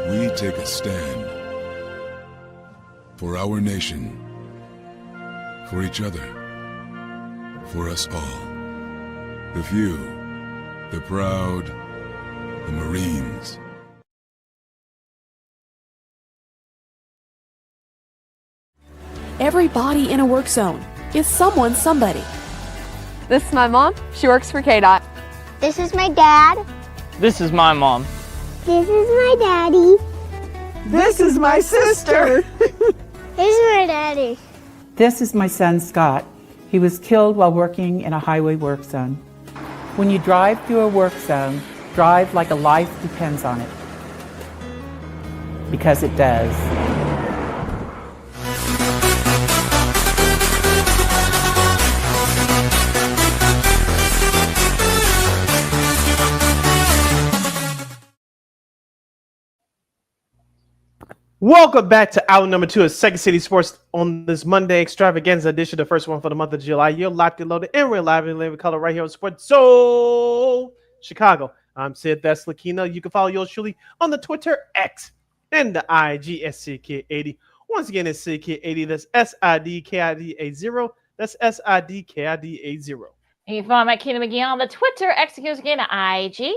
we take a stand for our nation, for each other, for us all. The few, the proud, the Marines. Every body in a work zone is someone's somebody. This is my mom. She works for KDOT. This is my dad. This is my mom. This is my daddy. This is my sister. This is my daddy. This is my son, Scott. He was killed while working in a highway work zone. When you drive through a work zone, drive like a life depends on it. Because it does. Welcome back to hour number 2 of Second City Sports on this Monday extravaganza edition, the first one for the month of July. You're locked and loaded and we're live in living color right here on Sports Zone Chicago. I'm Sid, that's LaKeena. You can follow yours truly on the Twitter X and the IG SCK80. Once again, it's SIDKID. That's SIDKID80. That's SIDKID80. And you can follow my Keena McGee on the Twitter X again, IG.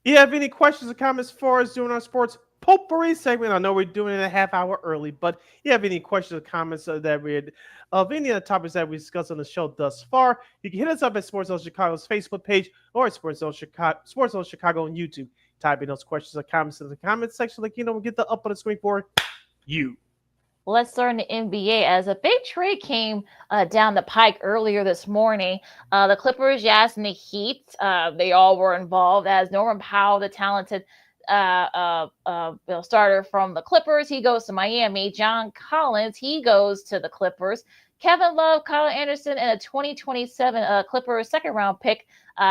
You have any questions or comments for us during our sports potpourri segment. I know we're doing it a half hour early, but if you have any questions or comments that we had of any of the topics that we discussed on the show thus far, you can hit us up at Sports Zone Chicago's Facebook page or at Sports Zone Chicago on YouTube. Type in those questions or comments in the comments section. LaKeena will get the up on the screen for you. Let's start in the NBA as a big trade came down the pike earlier this morning. The Clippers, Jazz, and the Heat, they all were involved as Norman Powell, the talented starter from the Clippers, he goes to Miami. John Collins, he goes to the Clippers. Kevin Love, Kyle Anderson, and a 2027 Clippers second-round pick,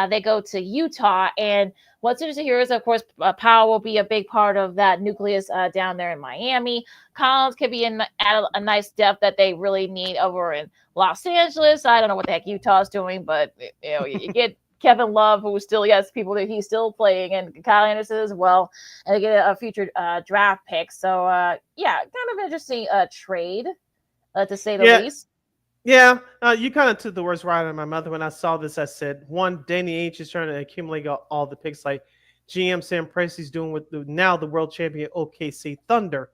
they go to Utah. And what's interesting here is, of course, Powell will be a big part of that nucleus down there in Miami. Collins could be at a nice depth that they really need over in Los Angeles. I don't know what the heck Utah's doing, but you get Kevin Love, who still has people that he's still playing, and Kyle Anderson as well, and they get a future draft pick. So, kind of interesting trade, to say the least. Yeah, you kind of took the words right out of my mouth when I saw this. I said, one, Danny Ainge is trying to accumulate all the picks like GM Sam Presti's doing with the world champion OKC Thunder.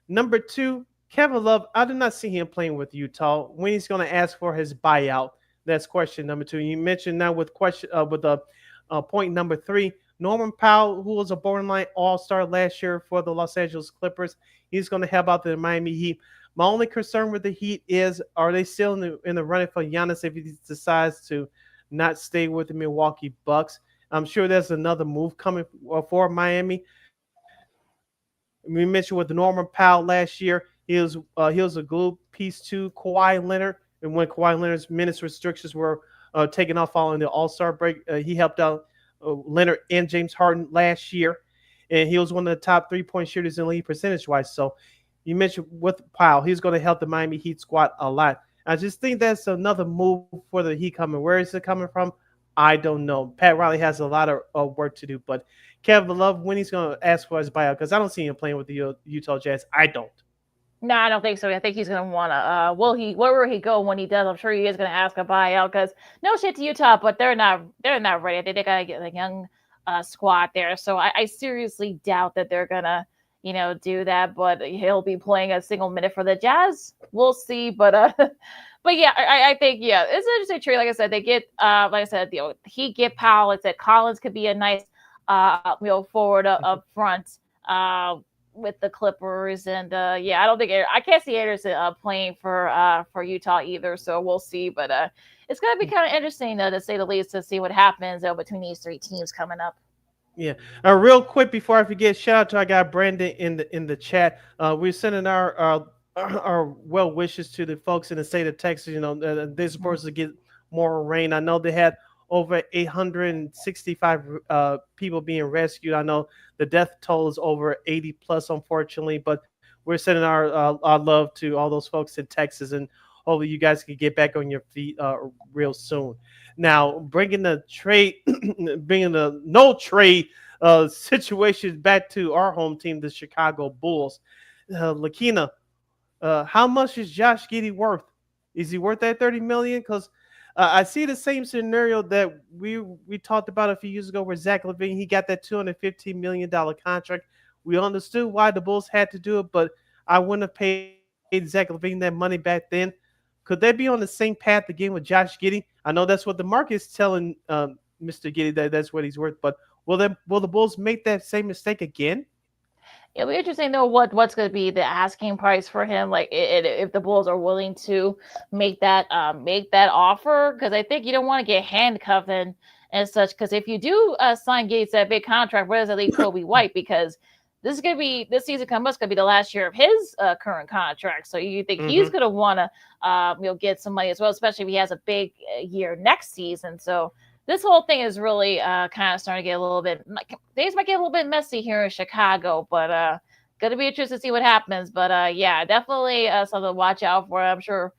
Number two, Kevin Love, I did not see him playing with Utah. When he's going to ask for his buyout, that's question number two. You mentioned now with point number three, Norman Powell, who was a borderline all-star last year for the Los Angeles Clippers, he's going to help out the Miami Heat. My only concern with the Heat is, are they still in the running for Giannis if he decides to not stay with the Milwaukee Bucks? I'm sure there's another move coming for Miami. We mentioned with Norman Powell last year, he was a glue piece to Kawhi Leonard, and when Kawhi Leonard's minutes restrictions were taken off following the All-Star break, he helped out Leonard and James Harden last year, and he was one of the top three-point shooters in the league percentage-wise. So you mentioned with Powell, he's going to help the Miami Heat squad a lot. I just think that's another move for the Heat coming. Where is it coming from? I don't know. Pat Riley has a lot of work to do, but Kevin Love, when he's going to ask for his buyout, because I don't see him playing with the Utah Jazz. I don't. No, I don't think so. I think he's going to want to. Where will he go when he does? I'm sure he is going to ask a buyout because no shit to Utah, but they're not ready. I think they got to get a young squad there. So I seriously doubt that they're going to do that. But he'll be playing a single minute for the Jazz. We'll see. But yeah, I think it's an interesting trade. Like I said, they get he get Powell. It said Collins could be a nice forward up front. With the Clippers, and I don't think I can't see Anderson playing for Utah either. So we'll see, but it's gonna be kind of interesting to say the least to see what happens between these three teams coming up. Yeah. Real quick before I forget, shout out to our guy Brandon in the chat. We're sending our well wishes to the folks in the state of Texas. They're supposed to get more rain. I know they had over 865 people being rescued. I know the death toll is over 80 plus, unfortunately, but we're sending our love to all those folks in Texas, and hopefully you guys can get back on your feet real soon. Now, bringing the no trade situation back to our home team, the Chicago Bulls. LaKeena, how much is Josh Giddey worth? Is he worth that $30 million? Because I see the same scenario that we talked about a few years ago where Zach LaVine, he got that $215 million contract. We understood why the Bulls had to do it, but I wouldn't have paid Zach LaVine that money back then. Could they be on the same path again with Josh Giddey? I know that's what the market's telling Mr. Giddey that's what he's worth, but will the Bulls make that same mistake again? It'll be interesting to know what's going to be the asking price for him. Like if the Bulls are willing to make that offer, because I think you don't want to get handcuffed and such. Because if you do sign Gates that big contract, where does it leave Kobe White? Because this season coming up is going to be the last year of his current contract. So you think he's going to want to get some money as well, especially if he has a big year next season. So this whole thing is really kind of starting to get a little bit. Things might get a little bit messy here in Chicago, but going to be interesting to see what happens. But definitely something to watch out for. I'm sure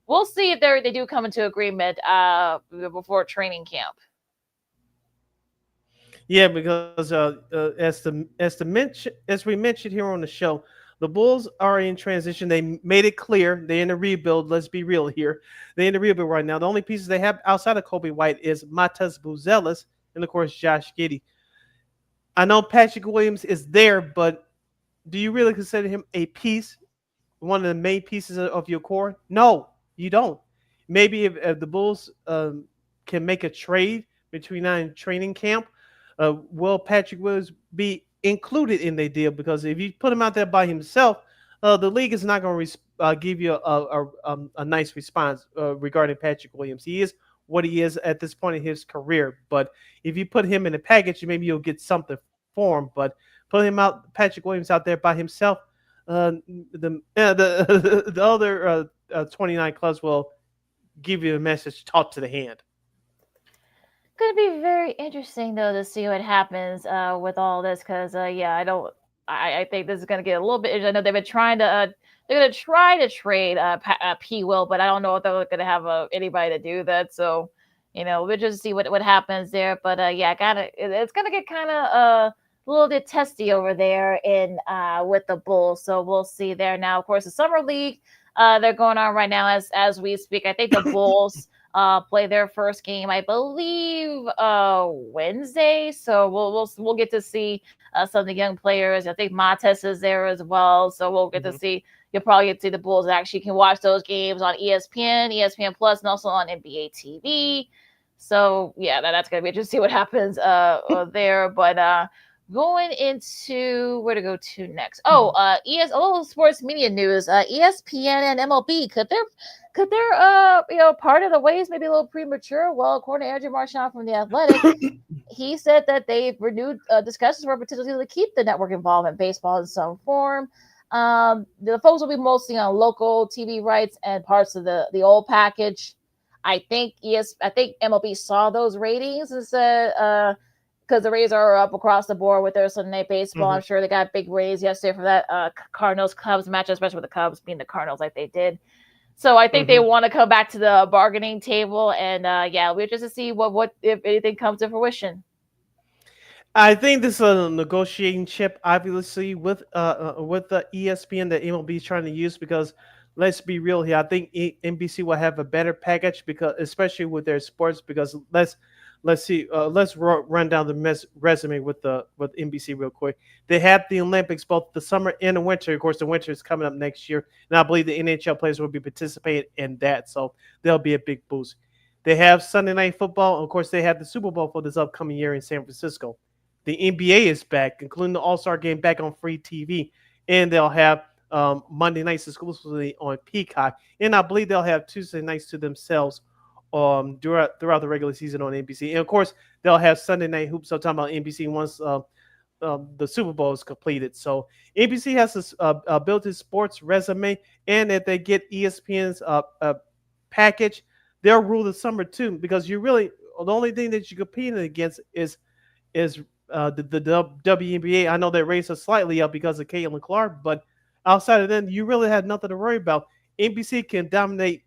we'll see if they do come into agreement before training camp. Yeah, because as we mentioned here on the show, the Bulls are in transition. They made it clear they're in a rebuild. Let's be real here. They're in a rebuild right now. The only pieces they have outside of Kobe White is Matas Buzelis and, of course, Josh Giddey. I know Patrick Williams is there, but do you really consider him a piece, one of the main pieces of your core? No, you don't. Maybe if the Bulls can make a trade between now and training camp, will Patrick Willis be included in the deal? Because if you put him out there by himself, the league is not going to give you a nice response regarding Patrick Williams. He is what he is at this point in his career. But if you put him in a package, maybe you'll get something for him. But put him out, Patrick Williams out there by himself, the other 29 clubs will give you a message, talk to the hand. Going to be very interesting though to see what happens with all this, because I think this is going to get a little bit. I know they've been trying to. They're going to try to trade P. Will, but I don't know if they're going to have anybody to do that. So, we'll just see what happens there. But it's going to get kind of a little bit testy over there with the Bulls. So we'll see there. Now, of course, the Summer League they're going on right now as we speak. I think the Bulls play their first game, I believe, Wednesday. So we'll get to see some of the young players. I think Mates is there as well. So we'll get to see. You'll probably get to see the Bulls actually can watch those games on ESPN, ESPN Plus, and also on NBA TV. So yeah, that's gonna be interesting to see what happens there. But going into where to go to next? Sports media news. ESPN and MLB could their part of the ways maybe a little premature. Well, according to Andrew Marchand from The Athletic, he said that they've renewed discussions for potentially to keep the network involved in baseball in some form. The folks will be mostly on local TV rights and parts of the old package. I think MLB saw those ratings and said because the Rays are up across the board with their Sunday Night Baseball. I'm sure they got big raise yesterday for that Cardinals Cubs match, especially with the Cubs being the Cardinals like they did. So I think they want to come back to the bargaining table, and we're just to see what if anything comes to fruition. I think this is a negotiating chip, obviously, with the ESPN that MLB is trying to use, because let's be real here. I think NBC will have a better package, because especially with their sports. Because let's run down the resume with NBC real quick. They have the Olympics, both the summer and the winter. Of course, the winter is coming up next year, and I believe the NHL players will be participating in that, so there'll be a big boost. They have Sunday Night Football. Of course, they have the Super Bowl for this upcoming year in San Francisco. The NBA is back, including the All-Star game, back on free TV. And they'll have Monday nights exclusively on Peacock. And I believe they'll have Tuesday nights to themselves throughout the regular season on NBC. And, of course, they'll have Sunday Night Hoops. I'm talking about NBC once the Super Bowl is completed. So NBC has built its sports resume. And if they get ESPN's package, they'll rule the summer, too. Because the only thing that you're competing against is the WNBA. I know they raised us slightly up because of Caitlin Clark, but outside of that, you really had nothing to worry about. NBC can dominate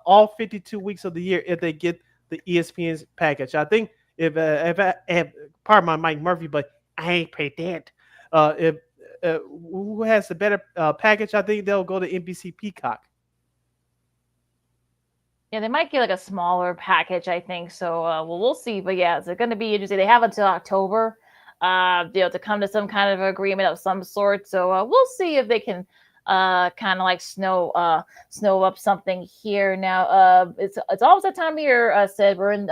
all 52 weeks of the year if they get the ESPN's package. I think if pardon my Mike Murphy, but I ain't paid that. If who has the better package, I think they'll go to NBC Peacock. Yeah, they might get like a smaller package, I think. So, we'll see. But yeah, it's going to be interesting. They have until October, to come to some kind of agreement of some sort. So we'll see if they can kind of like snow up something here. Now, it's almost that time of year. Said we're in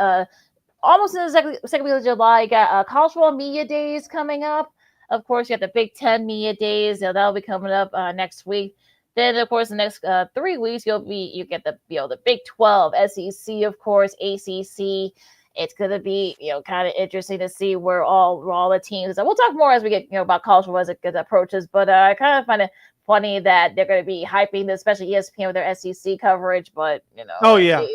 almost in the second week of July. You got College Football Media Days coming up. Of course, you got the Big Ten Media Days. That'll be coming up next week. Then, of course, the next 3 weeks, you get the Big 12, SEC, of course, ACC. It's going to be, kind of interesting to see where all the teams are. We'll talk more as we get, about college football as it approaches. But I kind of find it funny that they're going to be hyping this, especially ESPN with their SEC coverage. But, oh, yeah.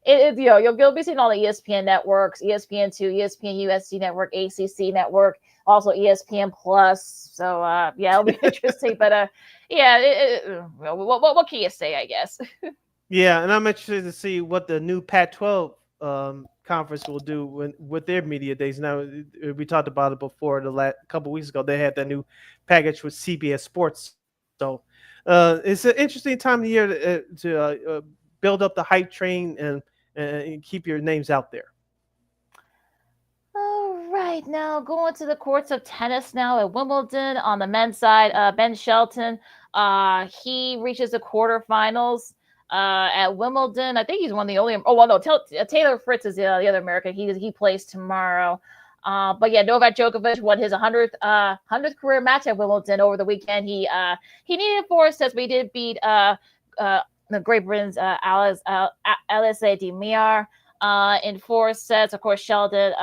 You'll be seeing all the ESPN networks, ESPN2, ESPN USC network, ACC network, also ESPN Plus. So, it'll be interesting. But, what can you say, I guess? Yeah, and I'm interested to see what the new Pac-12 conference will do with their media days. Now, we talked about it before the last couple weeks ago. They had that new package with CBS Sports. So it's an interesting time of year to build up the hype train and keep your names out there. All right, now going to the courts of tennis now at Wimbledon on the men's side. Ben Shelton, he reaches the quarterfinals at Wimbledon. I think he's one of the only. Oh well, no, Taylor Fritz is the other American. He plays tomorrow. But yeah, Novak Djokovic won his 100th career match at Wimbledon over the weekend. He needed 4 sets, but he did beat the Great Britain's Alice de Minaur in 4 sets. Of course, Sheldon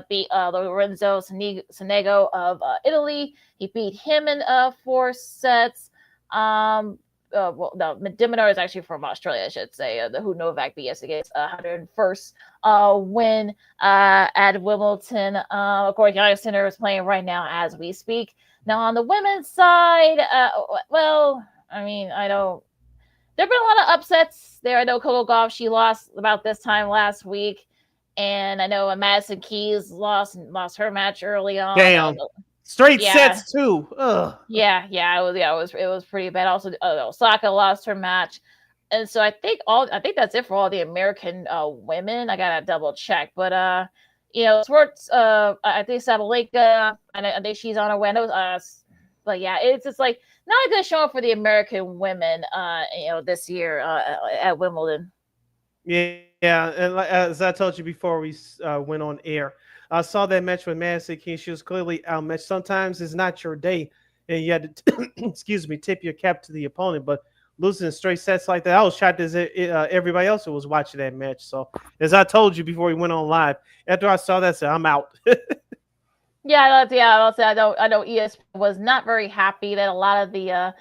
beat Lorenzo Sonego of Italy. He beat him in 4 sets. Well, no, de Minaur is actually from Australia, I should say. Who Novak beat against 101st win at Wimbledon. Of course, Yannick Sinner is playing right now as we speak. Now, on the women's side, well, I mean, I don't. There have been a lot of upsets there. I know Coco Gauff, she lost about this time last week. And I know Madison Keys lost her match early on. Damn. Straight sets too. Ugh. Yeah, it was pretty bad. Also, Osaka lost her match. And so I think that's it for all the American women. I gotta double check. But sports, I think Sabalenka, I think she's on her way. But yeah, it's just like not a good showing for the American women, this year at Wimbledon. Yeah, and as I told you before we went on air, I saw that match with Madison Keys. She was clearly outmatched. Sometimes it's not your day, and you had to, tip your cap to the opponent. But losing straight sets like that, I was shocked as everybody else who was watching that match. So, as I told you before we went on live, after I saw that, I said, I'm out. I'll say I know ESPN was not very happy that a lot of the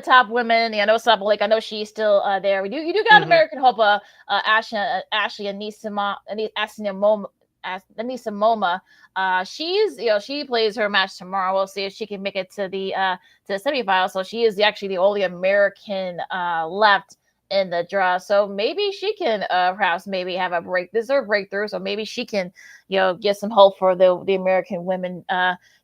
top women. I know Sabalenka, I know she's still there. You do got American hope. Ashley Anisimova. She plays her match tomorrow. We'll see if she can make it to the semifinals. So she is actually the only American left in the draw. So maybe she can perhaps have a breakthrough. So maybe she can get some hope for the American women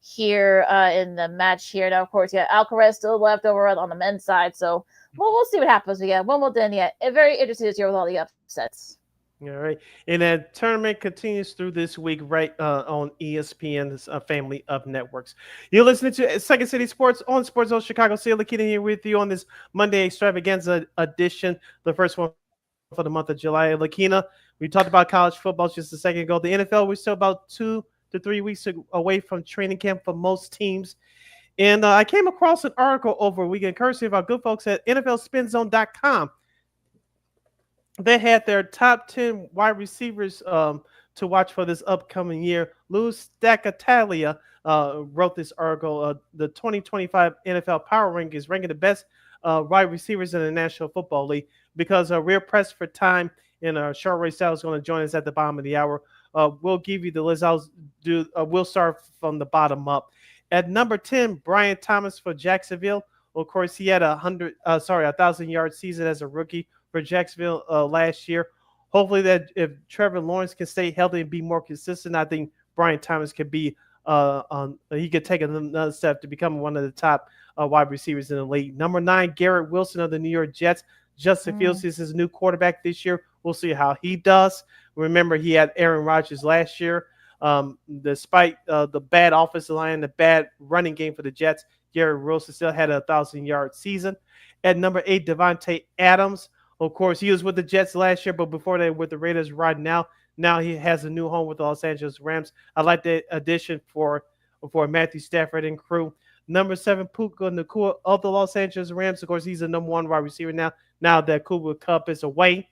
here in the match here. Now, of course, Alcaraz still left over on the men's side. So we'll see what happens. Wimbledon, very interesting this year with all the upsets. All right. And that tournament continues through this week right on ESPN's family of networks. You're listening to Second City Sports on Sports Zone Chicago. LaKeena here with you on this Monday extravaganza edition, the first one for the month of July. LaKeena, we talked about college football just a second ago. The NFL, we're still about 2 to 3 weeks away from training camp for most teams. And I came across an article over a weekend, courtesy of our good folks at NFLSpinZone.com. They had their top 10 wide receivers to watch for this upcoming year. Lou Staccatalia wrote this article. The 2025 NFL Power Rankings ranking the best wide receivers in the National Football League. Because we're pressed for time, and Cheryl Raye Stout is going to join us at the bottom of the hour. We'll give you the list. We'll start from the bottom up. At number 10, Brian Thomas for Jacksonville. Of course, he had a 1,000-yard season as a rookie for Jacksonville last year. Hopefully that if Trevor Lawrence can stay healthy and be more consistent, I think Brian Thomas could be he could take another step to become one of the top wide receivers in the league. Number 9, Garrett Wilson of the New York Jets. Justin Fields is his new quarterback this year. We'll see how he does. Remember, he had Aaron Rodgers last year. Despite the bad offensive line, the bad running game for the Jets, Garrett Wilson still had a 1,000-yard season. At number 8, Devontae Adams. Of course, he was with the Jets last year, but before that with the Raiders right now. Now he has a new home with the Los Angeles Rams. I like the addition for Matthew Stafford and crew. Number 7, Puka Nacua of the Los Angeles Rams. Of course, he's the number 1 wide receiver now that Cooper Kupp is away.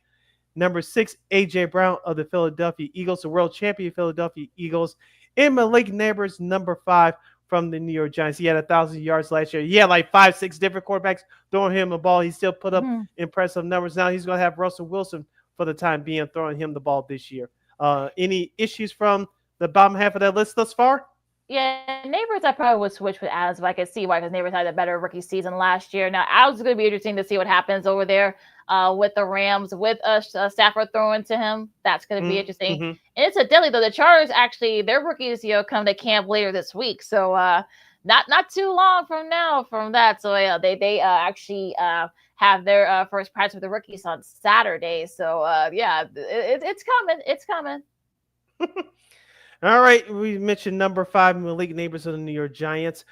Number 6, A.J. Brown of the Philadelphia Eagles, the world champion Philadelphia Eagles. And Malik Neighbors, number 5, from the New York Giants. He had 1,000 yards last year. He had like 5-6 different quarterbacks throwing him the ball. He still put up impressive numbers. Now he's going to have Russell Wilson for the time being throwing him the ball this year. Any issues from the bottom half of that list thus far? Yeah, Neighbors, I probably would switch with Adams, but I could see why, because Neighbors had a better rookie season last year. Now, Adams is going to be interesting to see what happens over there with the Rams, with Stafford throwing to him. That's going to be interesting. And it's a deadly, though. The Chargers, actually, their rookies, come to camp later this week. So not too long from now from that. So, they actually have their first practice with the rookies on Saturday. So, it's coming. It's coming. All right, we mentioned number 5, Malik Neighbors of the New York Giants.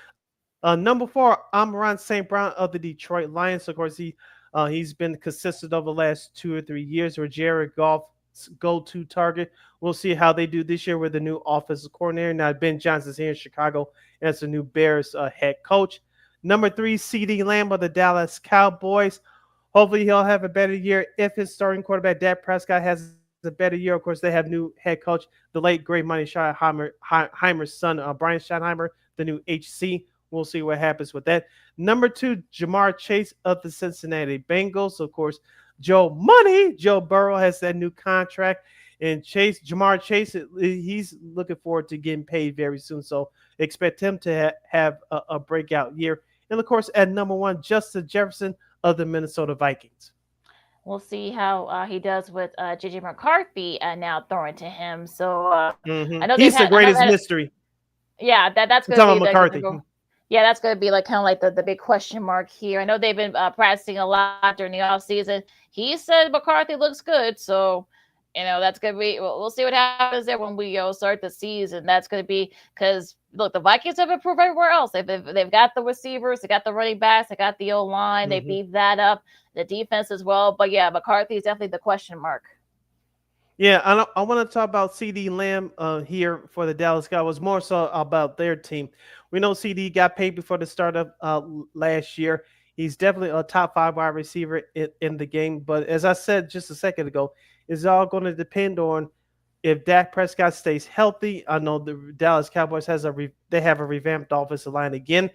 Number 4, Amon St. Brown of the Detroit Lions. Of course, he's been consistent over the last 2 or 3 years. Or Jared Goff's go-to target. We'll see how they do this year with the new offensive coordinator. Now, Ben Johnson's here in Chicago as the new Bears head coach. Number 3, CeeDee Lamb of the Dallas Cowboys. Hopefully, he'll have a better year if his starting quarterback, Dak Prescott, has a better year. Of course, they have new head coach, the late great Monty Schottenheimer's son, Brian Schottenheimer, the new HC. We'll see what happens with that. Number 2, Jamar Chase of the Cincinnati Bengals. Of course, Joe Burrow has that new contract. And Jamar Chase, he's looking forward to getting paid very soon. So expect him to have a breakout year. And, of course, at number 1, Justin Jefferson of the Minnesota Vikings. We'll see how he does with J.J. McCarthy now throwing to him. So I know he's the greatest mystery. Yeah, that's going to be McCarthy. Yeah, that's going to be like kind of like the big question mark here. I know they've been practicing a lot during the offseason. He said McCarthy looks good, so that's going to be. We'll see what happens there when we start the season. That's going to be because look, the Vikings have improved everywhere else. They've got the receivers, they got the running backs, they got the O line. They beat that up, the defense as well. But yeah, McCarthy is definitely the question mark. Yeah, I want to talk about CeeDee Lamb here for the Dallas Cowboys, more so about their team. We know CD got paid before the start of last year. He's definitely a top 5 wide receiver in the game. But as I said just a second ago, it's all going to depend on if Dak Prescott stays healthy. I know the Dallas Cowboys have a revamped offensive line again.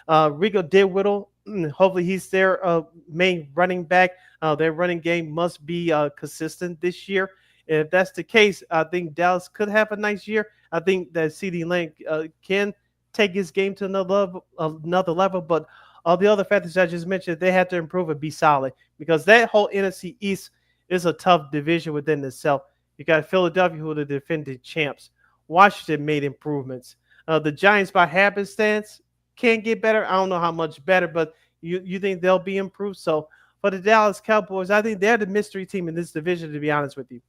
Rico Didwiddle, hopefully he's their main running back. Their running game must be consistent this year. If that's the case, I think Dallas could have a nice year. I think that CeeDee Lamb can take his game to another level. But all the other factors I just mentioned, they have to improve and be solid because that whole NFC East is a tough division within itself. You got Philadelphia, who are the defending champs. Washington made improvements. The Giants, by happenstance, can get better. I don't know how much better, but you think they'll be improved. So for the Dallas Cowboys, I think they're the mystery team in this division, to be honest with you.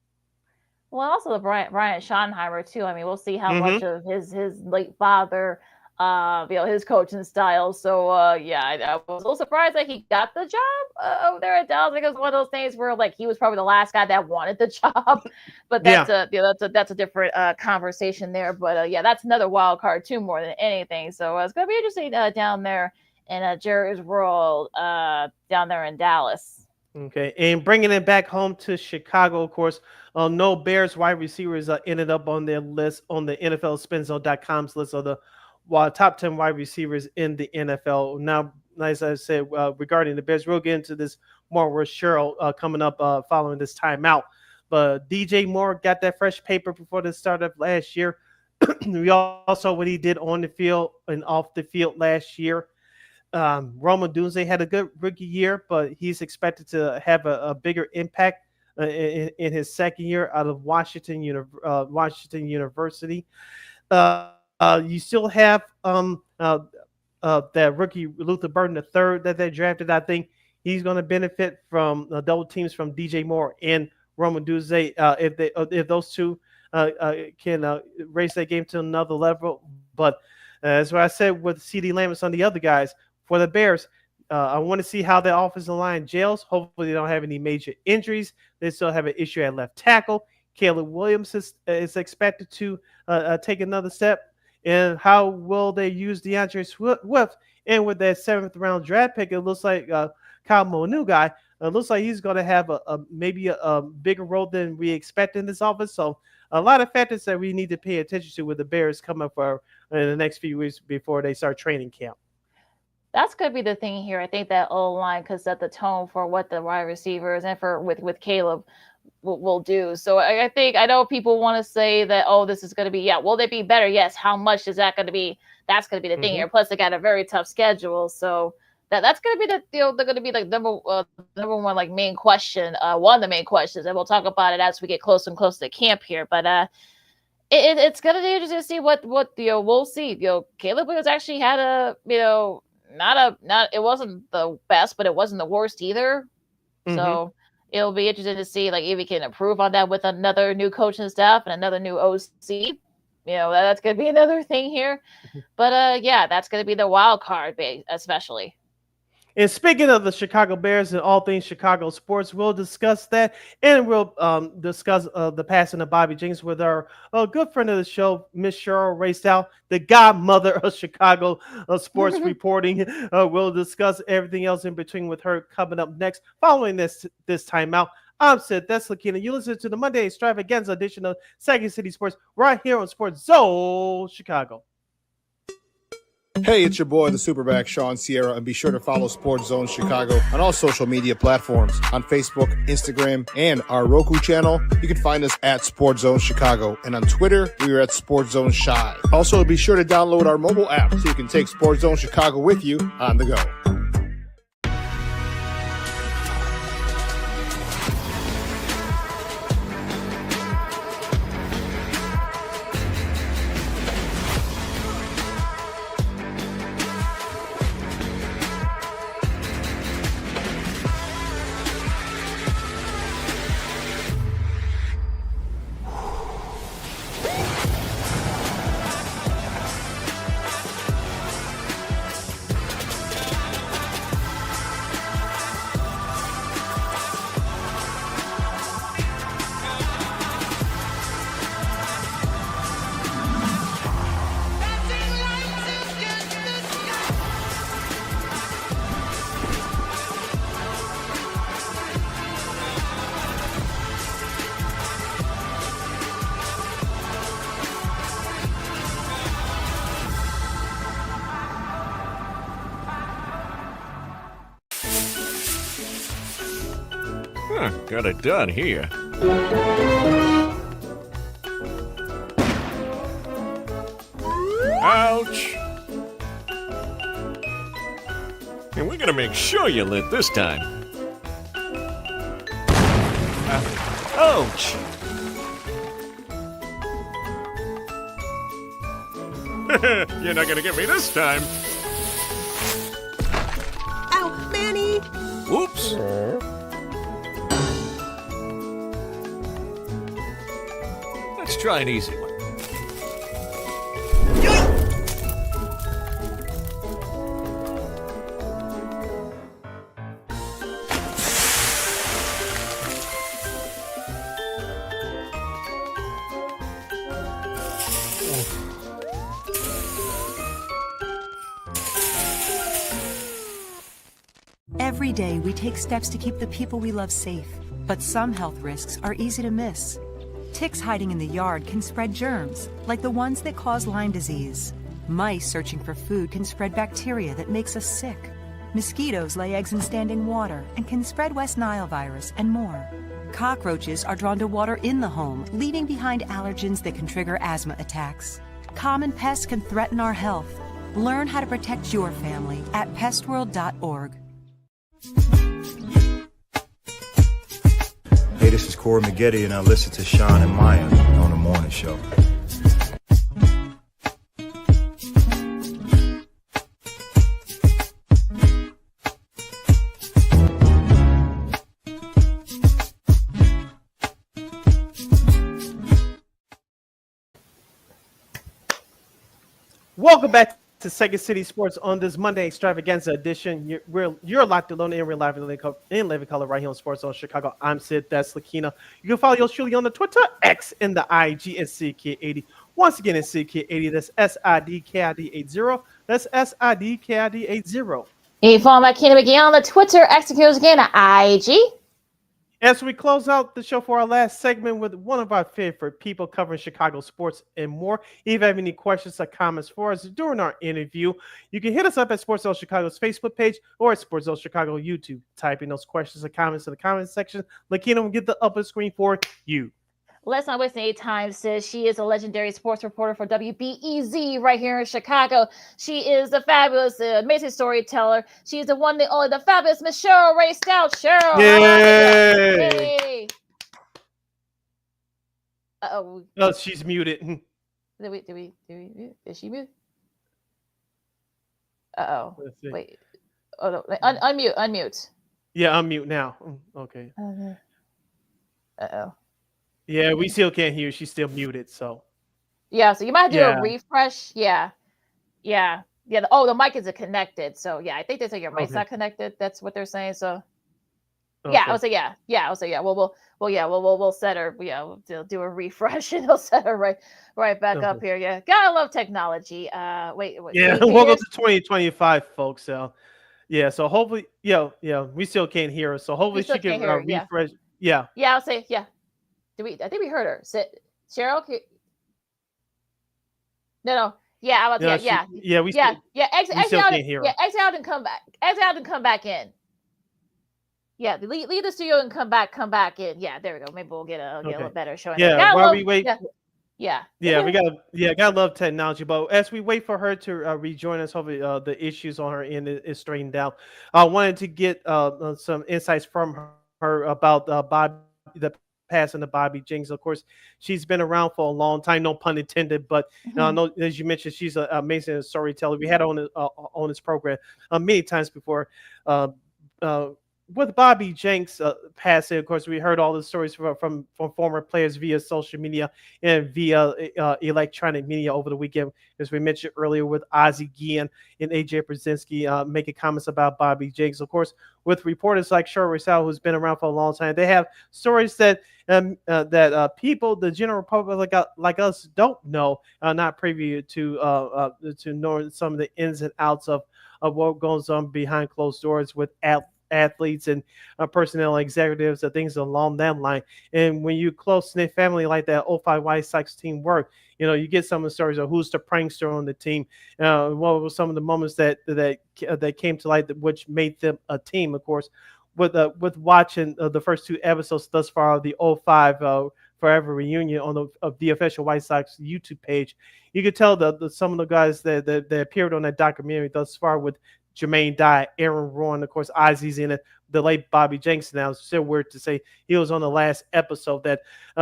Well, also the Brian Schottenheimer too. I mean, we'll see how much of his late father, his coaching style. So I was a little surprised that he got the job over there at Dallas because one of those things where like he was probably the last guy that wanted the job. But that's a different conversation there. But that's another wild card too, more than anything. So it's gonna be interesting down there in Jerry's world down there in Dallas. Okay, and bringing it back home to Chicago, of course, no Bears wide receivers ended up on their list, on the NFLSpinZone.com's list of the top 10 wide receivers in the NFL. Now, as I said, regarding the Bears, we'll get into this more with Cheryl coming up following this timeout. But DJ Moore got that fresh paper before the start of last year. We all saw what he did on the field and off the field last year. Rome Odunze had a good rookie year, but he's expected to have a bigger impact in his second year out of Washington University. You still have that rookie Luther Burden III that they drafted. I think he's going to benefit from double teams from DJ Moore and Rome Odunze if those two can raise their game to another level. But as what I said with CeeDee Lamb and some of the other guys, for the Bears, I want to see how their offensive line gels. Hopefully, they don't have any major injuries. They still have an issue at left tackle. Caleb Williams is expected to take another step. And how will they use DeAndre Swift? And with that 7th round draft pick, it looks like Kyle Monu guy. It looks like he's going to have maybe a bigger role than we expect in this offense. So a lot of factors that we need to pay attention to with the Bears coming for in the next few weeks before they start training camp. That's going to be the thing here. I think that O-line could set the tone for what the wide receivers and for with Caleb will do. So I know people want to say that, oh, this is going to be, will they be better? Yes. How much is that going to be? That's going to be the thing here. Plus, they got a very tough schedule. So that's going to be they're going to be like number one, like main question, one of the main questions. And we'll talk about it as we get closer and closer to camp here. But it's going to be interesting to see what we'll see. Caleb Williams actually had it wasn't the best, but it wasn't the worst either. So it'll be interesting to see like if he can improve on that with another new coaching staff and another new OC. That's going to be another thing here. But yeah, that's going to be the wild card, especially. And speaking of the Chicago Bears and all things Chicago sports, we'll discuss that, and we'll discuss the passing of Bobby Jenks with our good friend of the show, Miss Cheryl, Raye, Stout, the godmother of Chicago sports reporting. We'll discuss everything else in between with her coming up next. Following this timeout, I'm Sid. That's LaKeena. You listen to the Monday Extravaganza edition of Second City Sports right here on Sports Zone Chicago. Hey, it's your boy, the Superback, Sean Sierra, and be sure to follow Sports Zone Chicago on all social media platforms on Facebook, Instagram, and our Roku channel. You can find us at Sports Zone Chicago, and on Twitter, we are at Sports Zone Shy. Also, be sure to download our mobile app so you can take Sports Zone Chicago with you on the go. Got it done here. Ouch! And we're gonna make sure you lit this time. Ouch! You're not gonna get me this time. Ow, Manny! Oops! Let's try an easy one. Every day, we take steps to keep the people we love safe, but some health risks are easy to miss. Ticks hiding in the yard can spread germs, like the ones that cause Lyme disease. Mice searching for food can spread bacteria that makes us sick. Mosquitoes lay eggs in standing water and can spread West Nile virus and more. Cockroaches are drawn to water in the home, leaving behind allergens that can trigger asthma attacks. Common pests can threaten our health. Learn how to protect your family at pestworld.org. Hey, this is Corey McGee, and I listen to Sean and Maya on the morning show. Welcome back to Second City Sports on this Monday Extravaganza edition. You're locked alone in real life in living color right here on Sports Zone Chicago. I'm Sid. That's LaKeena. You can follow yours truly on the Twitter, X, and the IG at SidKid80. Once again, it's SidKid80. That's SIDKID80. That's SIDKID80. You can follow LaKeena McGee on the Twitter, X, again at IG. As we close out the show for our last segment with one of our favorite people covering Chicago sports and more, if you have any questions or comments for us during our interview, you can hit us up at Sports Zone Chicago's Facebook page or at Sports Zone Chicago YouTube. Type in those questions or comments in the comment section. LaKeena will get the upper screen for you. Let's not waste any time, sis. She is a legendary sports reporter for WBEZ right here in Chicago. She is the fabulous, amazing storyteller. She is the one, the only, the fabulous Miss Cheryl Raye Stout. Cheryl. Yay! Uh-oh. Oh, she's muted. Is she muted? Uh-oh. Wait. Oh, no. Unmute. Yeah, unmute now. Okay. Uh-oh. Yeah, we still can't hear. She's still muted, so. Yeah, so you might do Yeah. a refresh. Yeah. The mic isn't connected. So yeah, I think they say your mic's Okay. not connected. That's what they're saying. So yeah, Okay. I would say yeah. I would say yeah. We'll set her. Yeah, we'll do a refresh and they'll set her right back up Okay. here. Yeah, gotta love technology. Wait. Yeah. Can you hear Welcome us? to 2025, folks. So yeah. So hopefully, we still can't hear her. So We hopefully still she can can't hear her. Yeah. refresh. Yeah. Yeah, I'll say yeah. I think we heard her. Cheryl. No. Yeah, I was. No, Yeah. we Yeah. still, Exit we still out. can't hear Yeah, her. exit out and come back. Exit out and come back in. Yeah, leave the studio and come back in. Yeah, there we go. Maybe we'll get a little better showing. Yeah. Gotta While love, we wait. yeah. Yeah, gotta love technology. But as we wait for her to rejoin us, hopefully the issues on her end is straightened out. I wanted to get some insights from her about the passing of Bobby Jenks. Of course, she's been around for a long time, no pun intended. But I know, as you mentioned, she's an amazing storyteller. We had her on this program many times before. With Bobby Jenks passing, of course, we heard all the stories from former players via social media and via electronic media over the weekend, as we mentioned earlier, with Ozzie Guillen and AJ Brzezinski making comments about Bobby Jenks. Of course, with reporters like Cheryl, who's been around for a long time, they have stories that people, the general public like us, don't know, not privy to knowing some of the ins and outs of what goes on behind closed doors with athletes and personnel executives and things along that line. And when you close knit family like that 05 White Sox team work, you get some of the stories of who's the prankster on the team. What were some of the moments that came to light which made them a team. Of course, with watching the first two episodes thus far of the 05 Forever reunion on the official White Sox YouTube page, you could tell some of the guys that appeared on that documentary thus far, with Jermaine Dye, Aaron Rowan, of course, Ozzy's in it, the late Bobby Jenks. Now, it's still weird to say he was on the last episode. That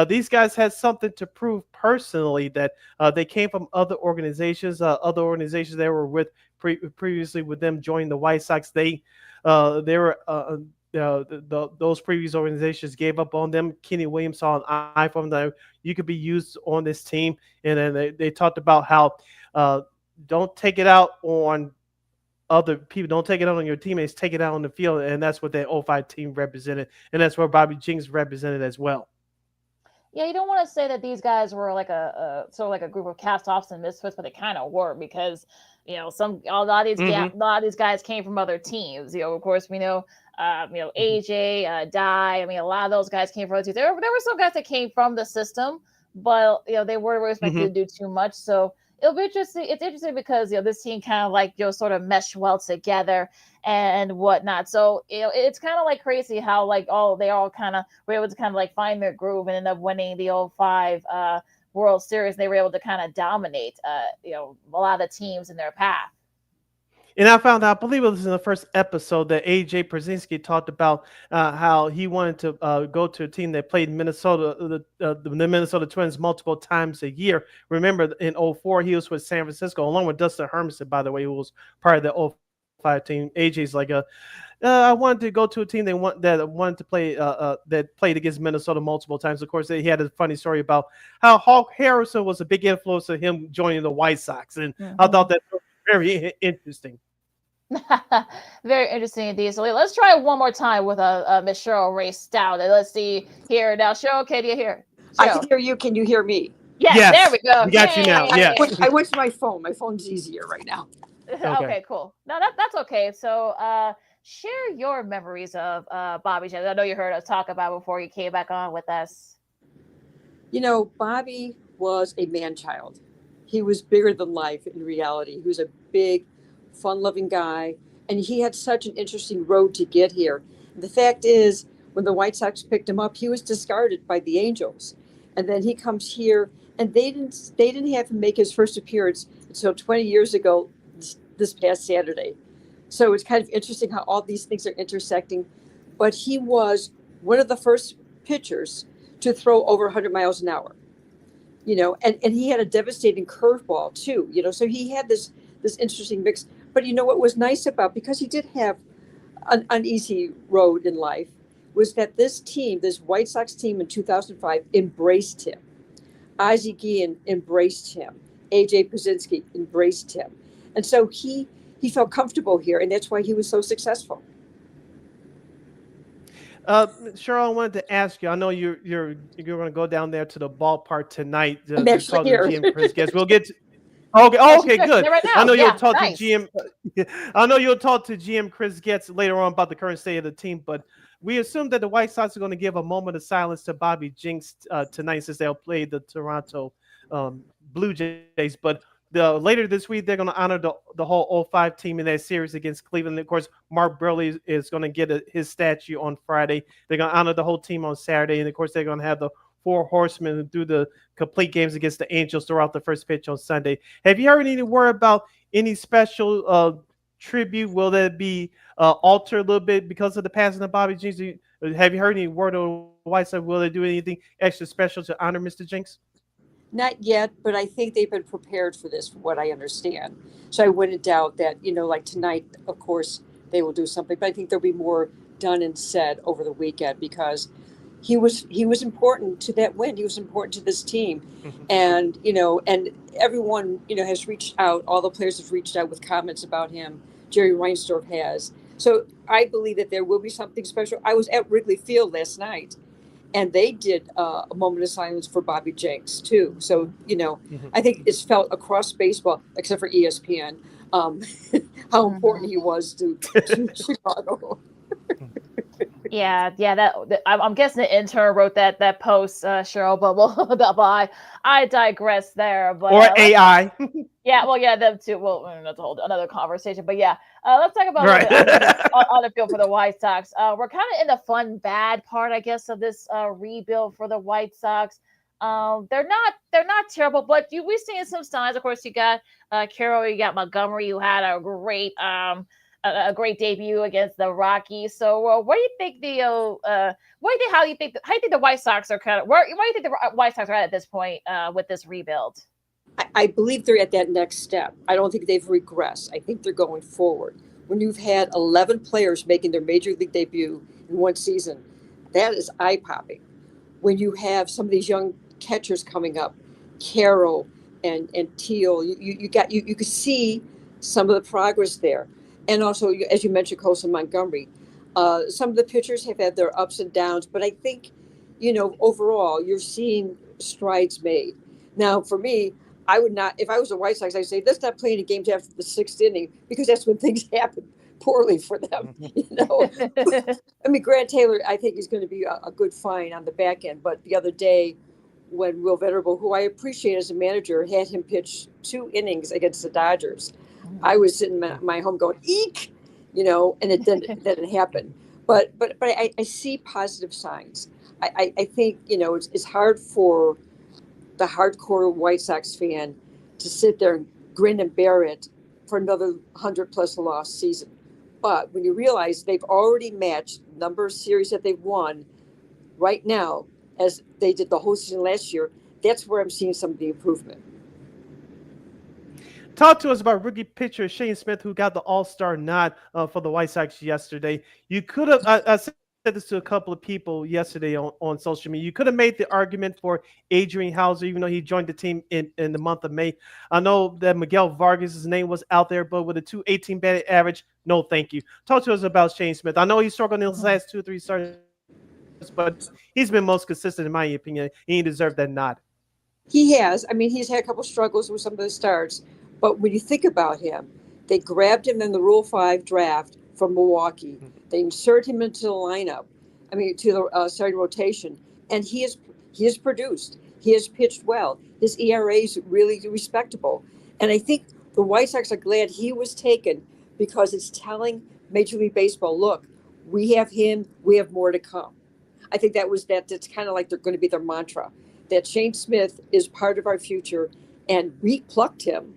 these guys had something to prove personally, that they came from other organizations they were with previously with them joining the White Sox. They were those previous organizations gave up on them. Kenny Williams saw an eye from them. You could be used on this team. And then they talked about how don't take it out on other people, don't take it out on your teammates, take it out on the field. And that's what that 05 team represented. And that's where Bobby Jenks represented as well. Yeah, you don't want to say that these guys were like a sort of like a group of cast-offs and misfits, but they kind of were, because a lot of these guys came from other teams. Of course, we know AJ, Dye. I mean, a lot of those guys came from other teams. There were some guys that came from the system, but they weren't expected to do too much. So it'll be interesting. It's interesting because this team kind of like sort of meshed well together and whatnot. So it's kind of like crazy how like they all kind of were able to kind of like find their groove and end up winning the 05 World Series. They were able to kind of dominate a lot of the teams in their path. And I found out, I believe it was in the first episode, that AJ Brzezinski talked about how he wanted to go to a team that played Minnesota, the Minnesota Twins, multiple times a year. Remember, in 04, he was with San Francisco, along with Dustin Hermanson, by the way, who was part of the 05 team. AJ's like, I wanted to go to a team that wanted to play that played against Minnesota multiple times. Of course, he had a funny story about how Hawk Harrison was a big influence of him joining the White Sox, and I thought that was very interesting. Very interesting indeed. So let's try it one more time with Miss Cheryl Raye Stout. And let's see here now. Cheryl, can you hear? I can hear you. Can you hear me? Yes, there we go. We got you now. Yeah. I went to my phone. My phone's easier right now. Okay, cool. No, that's okay. So share your memories of Bobby Jenks. I know you heard us talk about before you came back on with us. Bobby was a man-child. He was bigger than life in reality. He was a big, fun-loving guy, and he had such an interesting road to get here. The fact is, when the White Sox picked him up, he was discarded by the Angels, and then he comes here, and they didn't have him make his first appearance until 20 years ago, this past Saturday. So it's kind of interesting how all these things are intersecting. But he was one of the first pitchers to throw over 100 miles an hour. And he had a devastating curveball too. So he had this interesting mix. But what was nice about, because he did have an uneasy road in life, was that this White Sox team in 2005 embraced him. Ozzie Guillen embraced him. AJ Pazinski embraced him. And so he felt comfortable here, and that's why he was so successful. Cheryl, I wanted to ask you. I know you're going to go down there to the ballpark tonight I'm to actually talk to here. GM Chris Guest. We'll get to. Okay. Oh, okay. Good. Right I know now. you'll talk Nice. to GM. I know you'll talk to GM Chris Getz later on about the current state of the team. But we assume that the White Sox are going to give a moment of silence to Bobby Jenks tonight, since they'll play the Toronto Blue Jays. But later this week, they're going to honor the whole 05 team in that series against Cleveland. Of course, Mark Burley is going to get his statue on Friday. They're going to honor the whole team on Saturday, and of course, they're going to have the four horsemen who do the complete games against the Angels throughout the first pitch on Sunday. Have you heard any word about any special tribute? Will that be altered a little bit because of the passing of Bobby Jenks? Have you heard any word on the White Sox? Will they do anything extra special to honor Mr. Jenks? Not yet, but I think they've been prepared for this, from what I understand. So I wouldn't doubt that, like tonight, of course, they will do something. But I think there'll be more done and said over the weekend, because he was important to that win. He was important to this team. And, and everyone, has reached out. All the players have reached out with comments about him. Jerry Reinsdorf has. So I believe that there will be something special. I was at Wrigley Field last night, and they did a moment of silence for Bobby Jenks too. So, I think it's felt across baseball, except for ESPN, how important he was to Chicago. Yeah. I'm guessing the intern wrote that post, Cheryl. But I digress there. But or AI. Them too. Well, that's another conversation. But let's talk about on the field for the White Sox. We're kind of in the fun bad part, I guess, of this rebuild for the White Sox. They're not terrible, but we've seen some signs. Of course, you got Carroll, you got Montgomery, who had a great debut against the Rockies. So, what do you think how do you think the White Sox are where do you think the White Sox are at this point with this rebuild? I believe they're at that next step. I don't think they've regressed. I think they're going forward. When you've had 11 players making their major league debut in one season, that is eye-popping. When you have some of these young catchers coming up, Carroll and Teal, you could see some of the progress there. And also, as you mentioned, Colson Montgomery, some of the pitchers have had their ups and downs, but I think, overall, you're seeing strides made. Now, for me, I would not, if I was a White Sox, I'd say, let's not play any games after the sixth inning, because that's when things happen poorly for them. I mean, Grant Taylor, I think, is going to be a good find on the back end. But the other day, when Will Venable, who I appreciate as a manager, had him pitch 2 innings against the Dodgers, I was sitting in my home going, eek, and it didn't happen. But I see positive signs. I think, it's hard for the hardcore White Sox fan to sit there and grin and bear it for another 100+ loss season. But when you realize they've already matched the number of series that they've won right now, as they did the whole season last year, that's where I'm seeing some of the improvement. Talk to us about rookie pitcher Shane Smith, who got the All-Star nod for the White Sox yesterday. You could have, I said this to a couple of people yesterday on social media. You could have made the argument for Adrian Hauser, even though he joined the team in the month of May. I know that Miguel Vargas' name was out there, but with a 218 batting average, no thank you. Talk to us about Shane Smith. I know he struggled in his last 2 or 3 starts, but he's been most consistent, in my opinion. He deserved that nod. He has. I mean, he's had a couple struggles with some of the starts, but when you think about him, they grabbed him in the Rule 5 draft from Milwaukee. They insert him into the lineup, to the starting rotation, and he has produced. He has pitched well. His ERA is really respectable. And I think the White Sox are glad he was taken, because it's telling Major League Baseball, look, we have him, we have more to come. I think that's kind of like they're going to be their mantra, that Shane Smith is part of our future, and we plucked him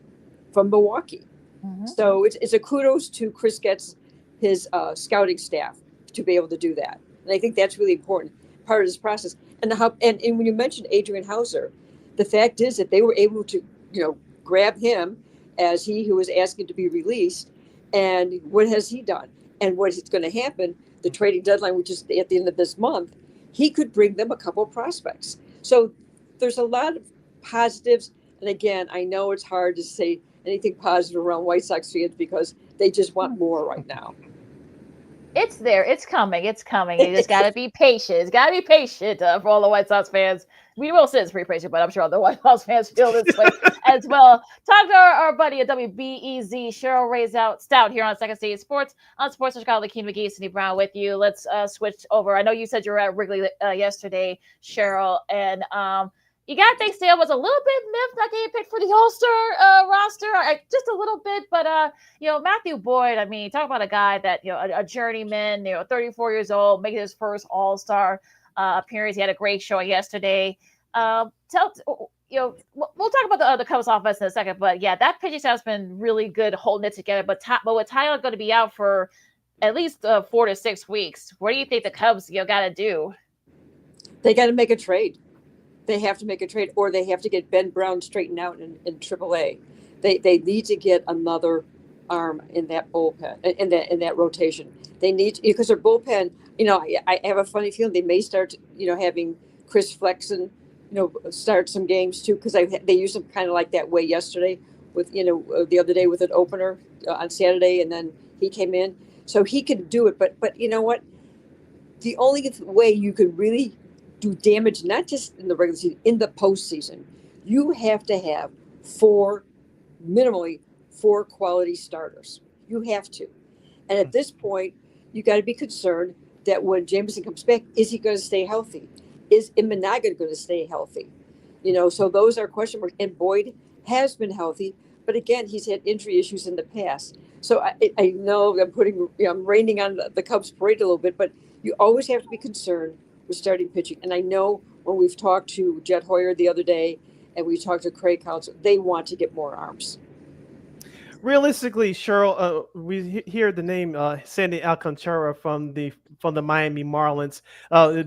from Milwaukee. Mm-hmm. So it's a kudos to Chris Getz, his scouting staff, to be able to do that. And I think that's really important part of this process. And when you mentioned Adrian Hauser, the fact is that they were able to, grab him as he who was asking to be released. And what has he done? And what is going to happen? The trading deadline, which is at the end of this month, he could bring them a couple of prospects. So there's a lot of positives. And again, I know it's hard to say anything positive around White Sox fans because they just want more right now. It's there. It's coming. It's coming. You just got to be patient. It's got to be patient for all the White Sox fans. We will say it's pretty patient, but I'm sure the White Sox fans feel this way as well. Talk to our buddy at WBEZ, Cheryl, Raye, Stout here on Second Stage Sports. On Sports Chicago, LaKeena, McGee, Sidney Brown with you. Let's switch over. I know you said you were at Wrigley yesterday, Cheryl, and you got to think Sale was a little bit miffed not getting picked for the All-Star roster, just a little bit. But, Matthew Boyd, I mean, talk about a guy that, a journeyman, 34 years old, making his first All-Star appearance. He had a great showing yesterday. We'll talk about the Cubs offense in a second. But, yeah, that pitching staff has been really good holding it together. But with Tyler going to be out for at least 4 to 6 weeks, what do you think the Cubs, got to do? They got to make a trade. They have to make a trade, or they have to get Ben Brown straightened out in AAA. They need to get another arm in that bullpen, in that rotation. They need, because their bullpen. I have a funny feeling they may start, having Chris Flexen, start some games too, because they used him kind of like that way yesterday with, the other day with an opener on Saturday, and then he came in, so he can do it. But you know what? The only way you could really do damage, not just in the regular season, in the postseason, you have to have minimally four quality starters. You have to. And at this point, you got to be concerned that when Jameson comes back, is he going to stay healthy? Is Imanaga going to stay healthy? So those are question marks. And Boyd has been healthy, but again, he's had injury issues in the past. So I know I'm raining on the Cubs parade a little bit, but you always have to be concerned with starting pitching. And I know when we've talked to Jet Hoyer the other day and we talked to Craig Counsell, they want to get more arms. Realistically, Cheryl, we hear the name Sandy Alcantara from the Miami Marlins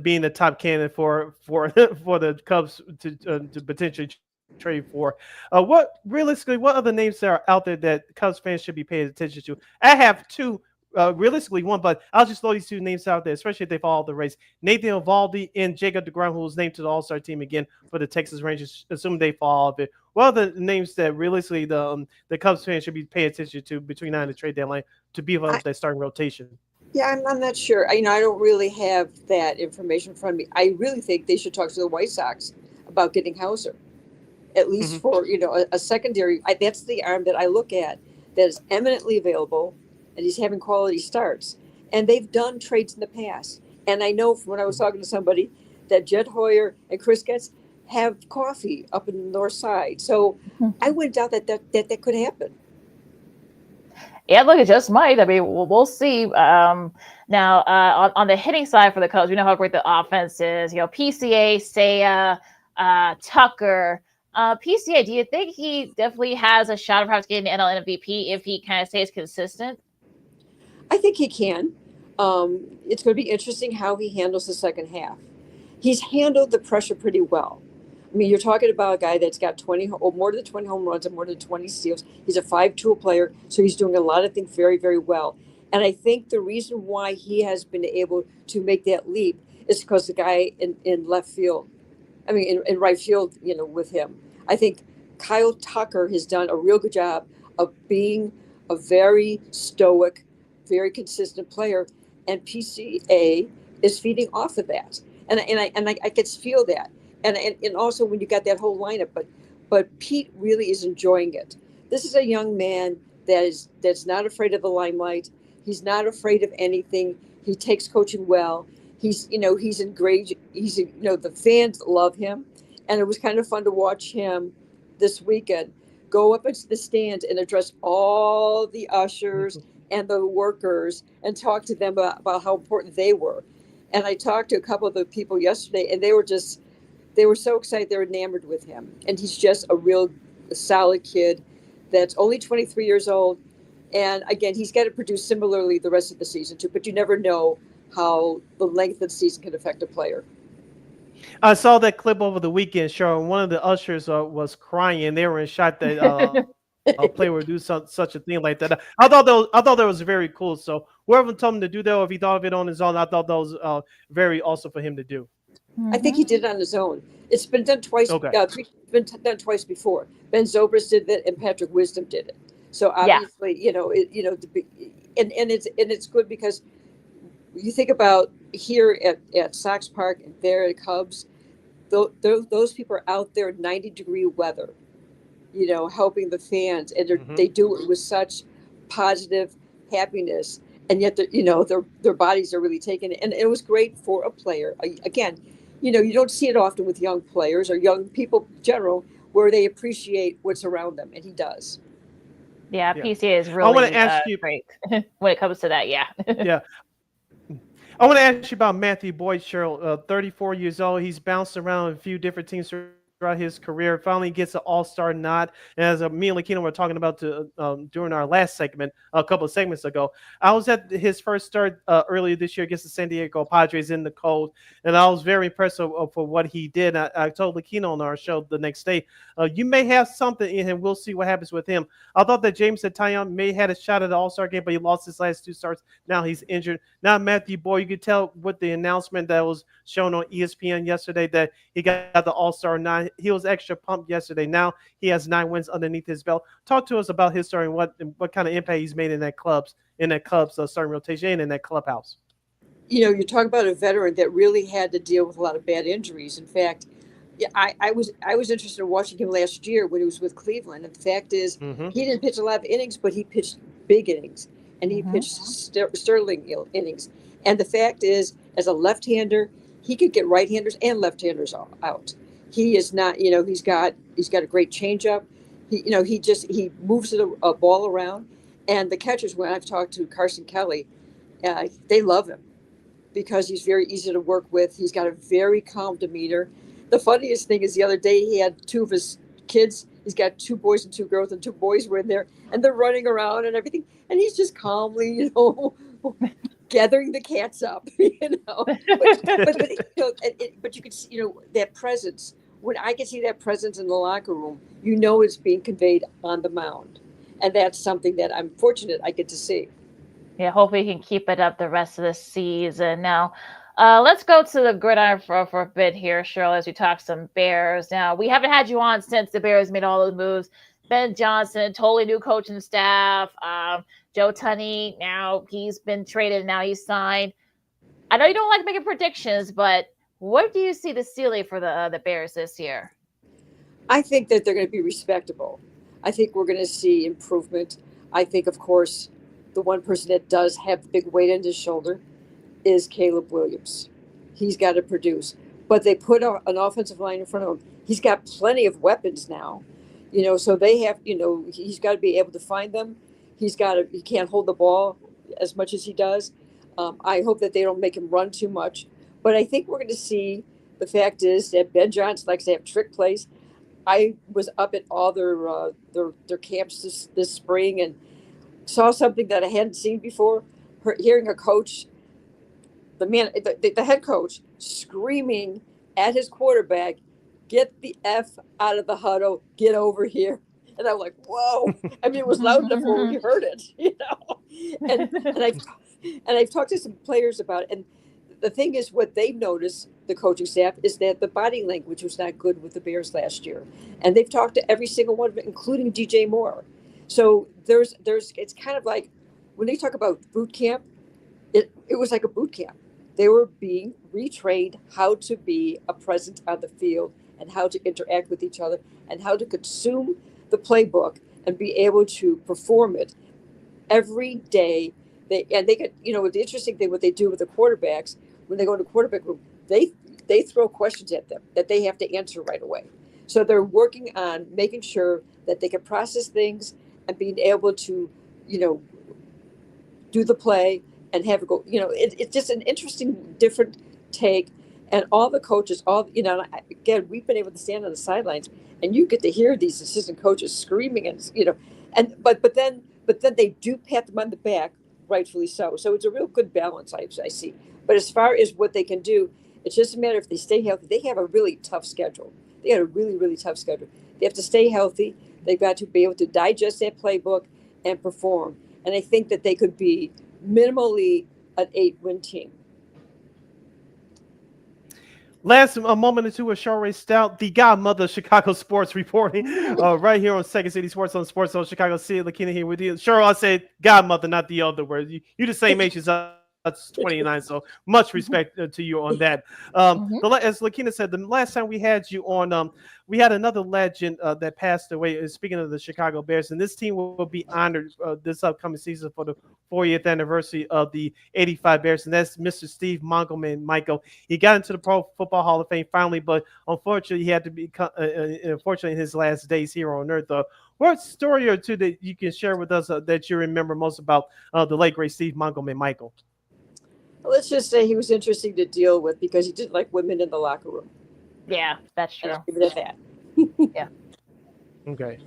being the top candidate for the Cubs to potentially trade for. What other names that are out there that Cubs fans should be paying attention to? I have two. Realistically one, but I'll just throw these two names out there, especially if they follow the race. Nathan Eovaldi and Jacob deGrom, who was named to the All-Star team again for the Texas Rangers, assuming they fall off it. What are the names that realistically the Cubs fans should be paying attention to between now and the trade deadline to beef up that starting rotation? Yeah, I'm not sure. I don't really have that information in front of me. I really think they should talk to the White Sox about getting Hauser, at least for a secondary. That's the arm that I look at that is eminently available. And he's having quality starts. And they've done trades in the past. And I know from when I was talking to somebody that Jet Hoyer and Chris Getz have coffee up in the north side. So I wouldn't doubt that could happen. Yeah, look, it just might. I mean, we'll see. Now, on the hitting side for the Cubs, we know how great the offense is. PCA, Seiya, Tucker. PCA, do you think he definitely has a shot of perhaps getting the NL MVP if he kind of stays consistent? I think he can. It's going to be interesting how he handles the second half. He's handled the pressure pretty well. I mean, you're talking about a guy that's got more than 20 home runs and more than 20 steals. He's a 5-tool player, so he's doing a lot of things very, very well. And I think the reason why he has been able to make that leap is because the guy in left field, in right field, with him. I think Kyle Tucker has done a real good job of being a very stoic, very consistent player, and PCA is feeding off of that, and I can feel that, and also when you got that whole lineup, but Pete really is enjoying it. This is a young man that's not afraid of the limelight. He's not afraid of anything. He takes coaching well. He's engaged. The fans love him, and it was kind of fun to watch him this weekend go up into the stands and address all the ushers and the workers and talk to them about how important they were. And I talked to a couple of the people yesterday, and they were so excited. They're enamored with him. And he's just a real solid kid that's only 23 years old. And again, he's got to produce similarly the rest of the season too, but you never know how the length of the season can affect a player. I saw that clip over the weekend, Cheryl. One of the ushers was crying. They were in shock that a player would do such a thing like that. I thought that was very cool. So whoever told him to do that, or if he thought of it on his own, I thought that was very awesome for him to do. I think he did it on his own. It's been done twice. Okay. Done twice before. Ben Zobrist did it, and Patrick Wisdom did it. So obviously, and it's good because you think about here at Sox Park and there at Cubs, those people are out there in 90-degree weather, helping the fans, and they do it with such positive happiness, and yet their bodies are really taken. And it was great for a player. Again, you don't see it often with young players or young people in general, where they appreciate what's around them, and he does. Yeah, PCA is really want to ask you great when it comes to that. Yeah. Yeah. I want to ask you about Matthew Boyd, Cheryl. 34 years old. He's bounced around a few different teams throughout his career. Finally gets an All-Star nod. And as me and LaKeena were talking about during our last segment, a couple of segments ago, I was at his first start earlier this year against the San Diego Padres in the cold, and I was very impressed for what he did. I told LaKeena on our show the next day, you may have something in him. We'll see what happens with him. I thought that James Taillon may had a shot at the All-Star game, but he lost his last 2 starts. Now he's injured. Now Matthew Boyd, you could tell with the announcement that was shown on ESPN yesterday that he got the All-Star nod. He was extra pumped yesterday. Now he has 9 wins underneath his belt. Talk to us about his story and what kind of impact he's made in that Cubs starting rotation and in that clubhouse. You're talking about a veteran that really had to deal with a lot of bad injuries. In fact, I was interested in watching him last year when he was with Cleveland. And the fact is, he didn't pitch a lot of innings, but he pitched big innings, and he pitched sterling innings. And the fact is, as a left-hander, he could get right-handers and left-handers out. He is not, he's got a great changeup. He moves the ball around, and the catchers, when I've talked to Carson Kelly, they love him because he's very easy to work with. He's got a very calm demeanor. The funniest thing is the other day he had 2 of his kids. He's got 2 boys and 2 girls, and 2 boys were in there, and they're running around and everything. And he's just calmly, gathering the cats up, But you can see, that presence. When I can see that presence in the locker room, it's being conveyed on the mound. And that's something that I'm fortunate I get to see. Yeah, hopefully he can keep it up the rest of the season. Now, let's go to the gridiron for a bit here, Cheryl, as we talk some Bears. Now, we haven't had you on since the Bears made all those moves. Ben Johnson, totally new coaching staff. Joe Tunney, now he's been traded. Now he's signed. I know you don't like making predictions, but what do you see the ceiling for the Bears this year? I think that they're going to be respectable. I think we're going to see improvement. I think, of course, the one person that does have the big weight on his shoulder is Caleb Williams. He's got to produce. But they put an offensive line in front of him. He's got plenty of weapons now. So they have, he's got to be able to find them. He can't hold the ball as much as he does. I hope that they don't make him run too much. But I think we're going to see, the fact is that Ben Johnson likes to have trick plays. I was up at all their camps this spring and saw something that I hadn't seen before. Hearing a coach, the head coach, screaming at his quarterback, "Get the F out of the huddle, get over here." And I'm like, whoa. I mean, it was loud enough where we heard it, And I've talked to some players about it. And the thing is, what they've noticed, the coaching staff, is that the body language was not good with the Bears last year. And they've talked to every single one of them, including DJ Moore. So it's kind of like when they talk about boot camp, it was like a boot camp. They were being retrained how to be a presence on the field and how to interact with each other and how to consume the playbook and be able to perform it every day. They get, the interesting thing, what they do with the quarterbacks, when they go into quarterback room, they throw questions at them that they have to answer right away. So they're working on making sure that they can process things and being able to, do the play and have it go, it's just an interesting, different take. And all the coaches, again, we've been able to stand on the sidelines and you get to hear these assistant coaches screaming but then they do pat them on the back, rightfully so. So it's a real good balance, I see. But as far as what they can do, it's just a matter if they stay healthy. They have a really tough schedule. They got a really, really tough schedule. They have to stay healthy. They've got to be able to digest that playbook and perform. And I think that they could be minimally an 8-win team. Last a moment or two with Cheryl Stout, the godmother of Chicago sports reporting right here on Second City Sports on Sports Zone Chicago. See LaKeena here with you. Cheryl, I said godmother, not the other word. You the same age as us. That's 29, so much respect to you on that. As LaKeena said, the last time we had you on, we had another legend that passed away. Speaking of the Chicago Bears, and this team will be honored this upcoming season for the 40th anniversary of the '85 Bears, and that's Mr. Steve Montgomery Michael. He got into the Pro Football Hall of Fame finally, but unfortunately, he had to be unfortunately in his last days here on Earth. What story or two that you can share with us that you remember most about the late great Steve Montgomery Michael? Let's just say he was interesting to deal with because he didn't like women in the locker room. Yeah, that's true. Leave it at that. Yeah. Okay.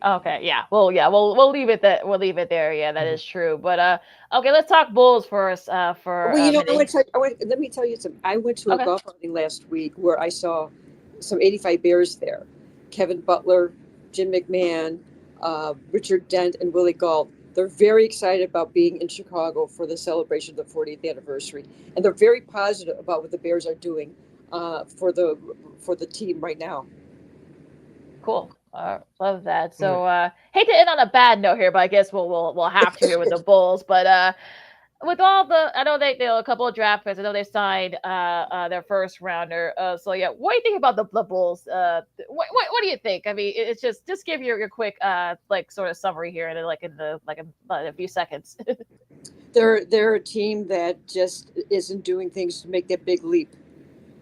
Okay. Yeah. Well, we'll leave it that we'll leave it there. Yeah, that is true. But okay, let's talk Bulls first. For Well, let me tell you something. I went to a golf outing last week where I saw some '85 Bears there. Kevin Butler, Jim McMahon, Richard Dent, and Willie Gault. They're very excited about being in Chicago for the celebration of the 40th anniversary, and they're very positive about what the Bears are doing for the team right now. Cool. Love that. So hate to end on a bad note here, but I guess we'll have to here with the Bulls. But with all I know they a couple of draft picks. I know they signed their first rounder. So yeah, what do you think about the Bulls? What do you think? I mean, it's just give your quick sort of summary here in a few seconds. They're a team that just isn't doing things to make that big leap.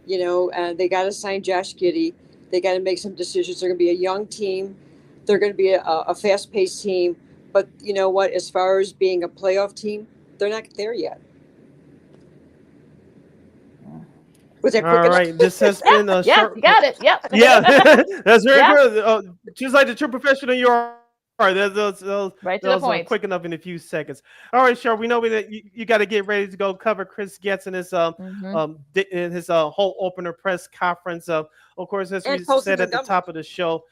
You know, they got to sign Josh Giddey. They got to make some decisions. They're going to be a young team. They're going to be a fast-paced team. But you know what? As far as being a playoff team, they're not there yet. Was that quick enough? All right, this has been a short. You got it. Yep. Yeah, that's very good. Just like the true professional you are. Those right to the point. Quick enough in a few seconds. All right, Cheryl, we know that you got to get ready to go cover Chris Getz in his whole opener press conference. Of course, as we said at the top of the show.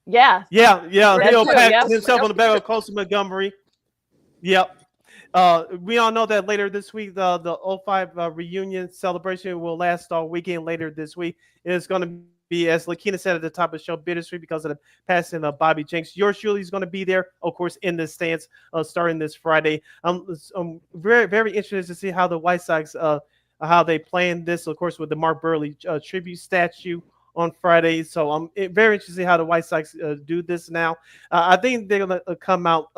Yeah. He'll pat himself on the back of Colson Montgomery. Yep. We all know that later this week, the 05 reunion celebration will last all weekend. Later this week, it's going to be, as LaKeena said at the top of the show, bittersweet because of the passing of Bobby Jenks. Yours truly is going to be there, of course, in the stands starting this Friday. I'm very, very interested to see how the White Sox, how they plan this, of course, with the Mark Burley tribute statue on Friday. So I'm very interested to see how the White Sox do this now. I think they're going to come out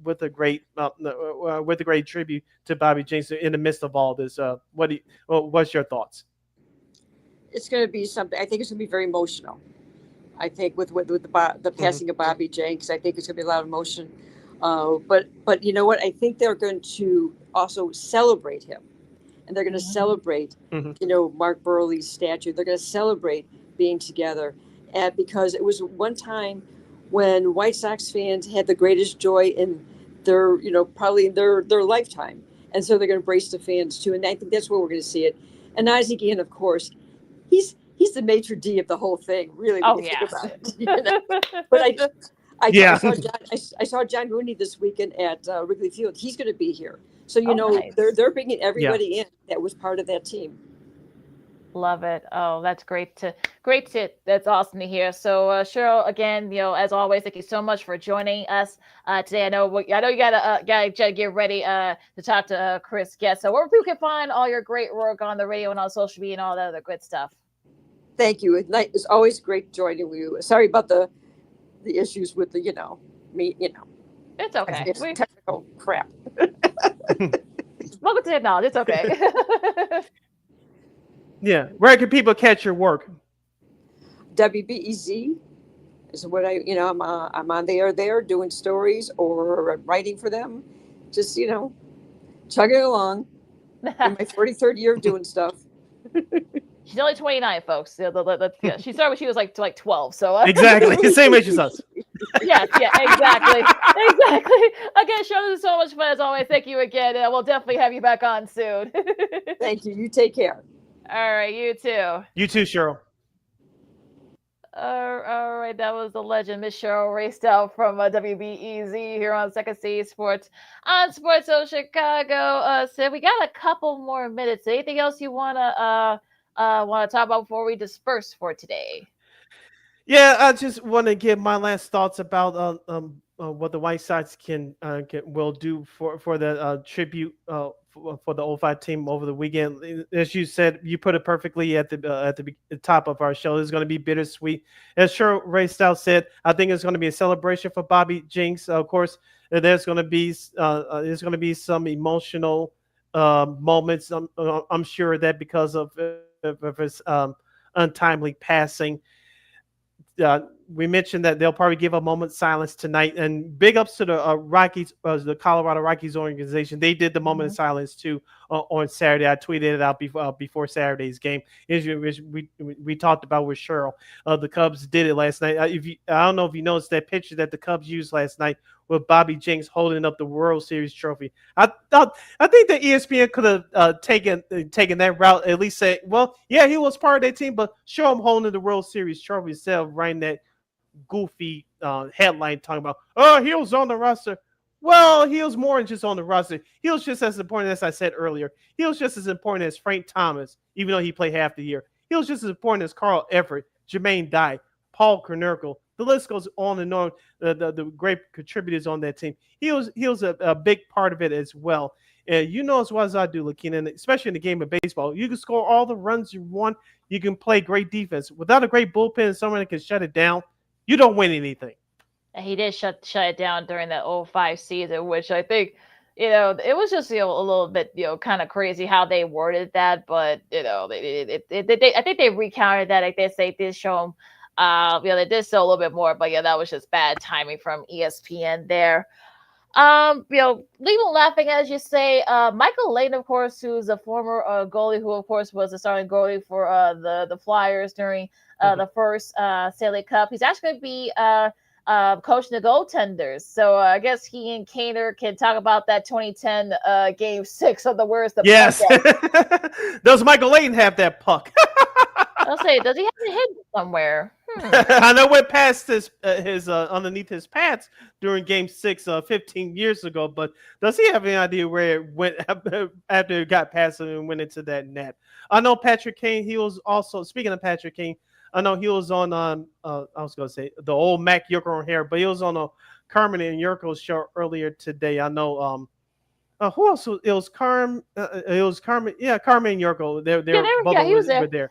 with a great tribute to Bobby Jenks in the midst of all this. What's your thoughts? It's going to be something. I think it's going to be very emotional. I think with the passing of Bobby Jenks, I think it's going to be a lot of emotion. But you know what? I think they're going to also celebrate him. And they're going to celebrate, Mark Burley's statue. They're going to celebrate being together. And because it was one time when White Sox fans had the greatest joy in their, probably in their lifetime. And so they're going to brace the fans too. And I think that's where we're going to see it. And Isaac Ian, of course, he's the maitre d' of the whole thing, really. When you think about it. But I saw John Rooney this weekend at Wrigley Field. He's going to be here. So, nice. they're bringing everybody in that was part of that team. Love it. Oh, that's great. That's awesome to hear. So, Cheryl, again, as always, thank you so much for joining us today. I know you gotta get ready to talk to Chris Getz. So, where people can find all your great work on the radio and on social media and all that other good stuff. Thank you. It's always great joining you. Sorry about the issues with me. It's okay. It's technical crap. Welcome to the knowledge. It's okay. Yeah. Where can people catch your work? WBEZ is what I'm on there doing stories or writing for them. Just, chugging along in my 43rd year of doing stuff. She's only 29, folks. She started when she was like 12. So exactly, same age as us. Yeah, exactly. Again, Cheryl, this is so much fun as always. Thank you again. We'll definitely have you back on soon. Thank you. You take care. All right, you too. You too, Cheryl. All right, that was the legend, Miss Cheryl Raye Stout from WBEZ here on Second City Sports on Sports Zone Chicago. So we got a couple more minutes. Anything else you want to want to talk about before we disperse for today? Yeah, I just want to give my last thoughts about what the White Sox will do for the tribute for the '05 team over the weekend. As you said, you put it perfectly at the top of our show. It's going to be bittersweet. As Cheryl Raye Stout said, I think it's going to be a celebration for Bobby Jenks. Of course, there's going to be some emotional moments. I'm sure that because of his untimely passing. We mentioned that they'll probably give a moment's silence tonight, and big ups to the Rockies, the Colorado Rockies organization. They did the moment of silence too on Saturday. I tweeted it out before Saturday's game. We talked about with Cheryl. The Cubs did it last night. I don't know if you noticed that picture that the Cubs used last night with Bobby Jenks holding up the World Series trophy. I think that ESPN could have taken that route. At least say, well, yeah, he was part of that team, but show him holding the World Series trophy instead of writing that goofy headline talking about, oh, he was on the roster. Well, he was more than just on the roster. He was just as important, as I said earlier. He was just as important as Frank Thomas, even though he played half the year. He was just as important as Carl Everett, Jermaine Dye, Paul Konerko. The list goes on and on. The great contributors on that team. He was a big part of it as well. And you know as well as I do, LaKeena, and especially in the game of baseball, you can score all the runs you want. You can play great defense. Without a great bullpen and someone that can shut it down, you don't win anything. He did shut it down during that '05 season, which I think, it was just, a little bit, kind of crazy how they worded that. But, I think they recounted that. I guess they did show him. They did show a little bit more, but yeah, that was just bad timing from ESPN there. Leave them laughing, as you say. Michael Layton, of course, who's a former goalie, who of course was the starting goalie for the Flyers during the first Stanley Cup. He's actually going to be coaching the goaltenders. So I guess he and Kaner can talk about that 2010 Game 6 of the Where's the Puck? Does Michael Layton have that puck? I'll say, does he have it hidden somewhere? I know it went past his underneath his pads during Game 6 15 years ago, but does he have any idea where it went after it got past him and went into that net? I know Patrick Kane. He was also, speaking of Patrick Kane, I know he was on I was going to say the old Mac Yurko on here, but he was on a Carmen and Yurko show earlier today. I know who else? It was Carmen. Yeah, Carmen and Yurko. He was there.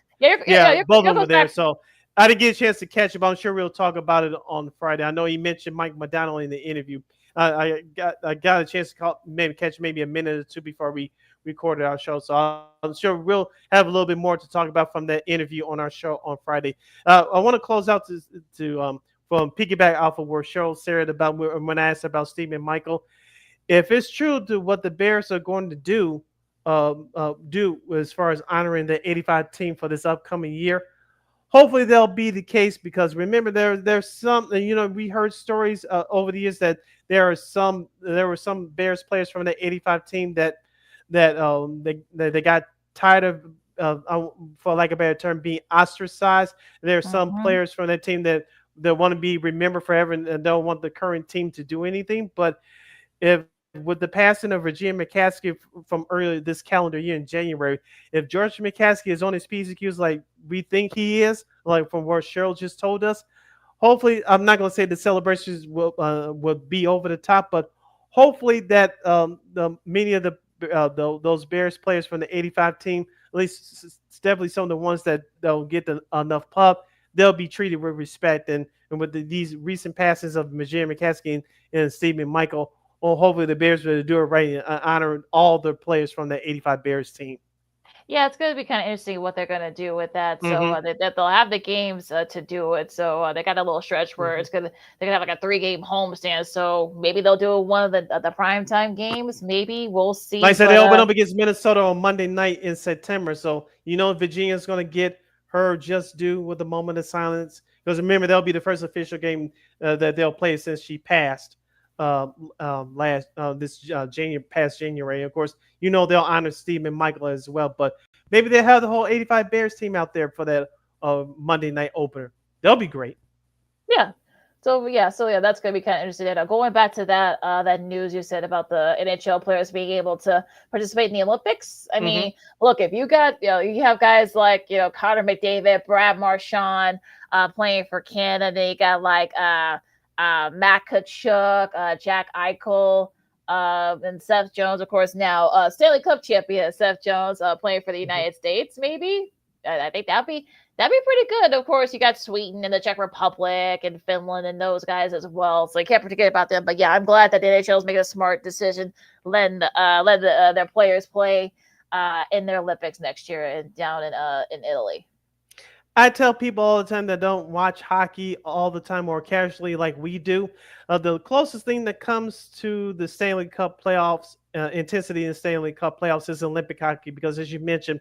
Both of them were there. So I didn't get a chance to catch it, but I'm sure we'll talk about it on Friday. I know he mentioned Mike McDonald in the interview. I got a chance to catch maybe a minute or two before we recorded our show. So I'm sure we'll have a little bit more to talk about from that interview on our show on Friday. I want to close out from piggyback off of where Cheryl said about when I asked about Stephen Michael. If it's true to what the Bears are going to do as far as honoring the 85 team for this upcoming year, hopefully that'll be the case, because remember there's some, we heard stories over the years that there were some Bears players from the 85 team that they got tired of, for lack of a better term, being ostracized. There are some players from that team that want to be remembered forever and don't want the current team to do anything. But with the passing of Virginia McCaskey from earlier this calendar year in January, if George McCaskey is on his P's and Q's like we think he is, like from what Cheryl just told us, hopefully, I'm not going to say the celebrations will be over the top, but hopefully that many of those Bears players from the 85 team, at least definitely some of the ones that don't get enough pub, they'll be treated with respect. And with these recent passes of Virginia McCaskey and Stephen Michael, well, hopefully the Bears will do it right and honor all the players from the 85 Bears team. Yeah, it's going to be kind of interesting what they're going to do with that. So they'll have the games to do it. So they got a little stretch where they're going to have like a 3-game homestand. So maybe they'll do one of the primetime games. Maybe we'll see. Like I said, they open up against Minnesota on Monday night in September. So Virginia's going to get her just due with a moment of silence, because remember that'll be the first official game that they'll play since she passed. Past January. Of course, they'll honor Stephen Michael as well, but maybe they'll have the whole 85 Bears team out there for that Monday night opener. They'll be great. Yeah. So yeah, that's gonna be kind of interesting. Going back to that news you said about the NHL players being able to participate in the Olympics. I mean, look, if you got you have guys like Connor McDavid, Brad Marchand playing for Canada. You got like Matt Tkachuk, Jack Eichel, and Seth Jones, of course. Now Stanley Cup champion Seth Jones playing for the United States. Maybe I think that'd be pretty good. Of course, you got Sweden and the Czech Republic and Finland and those guys as well. So you can't forget about them. But yeah, I'm glad that the NHL is making a smart decision, letting their players play in their Olympics next year and down in Italy. I tell people all the time that don't watch hockey all the time or casually like we do. The closest thing that comes to the Stanley Cup playoffs, intensity in the Stanley Cup playoffs, is Olympic hockey because, as you mentioned,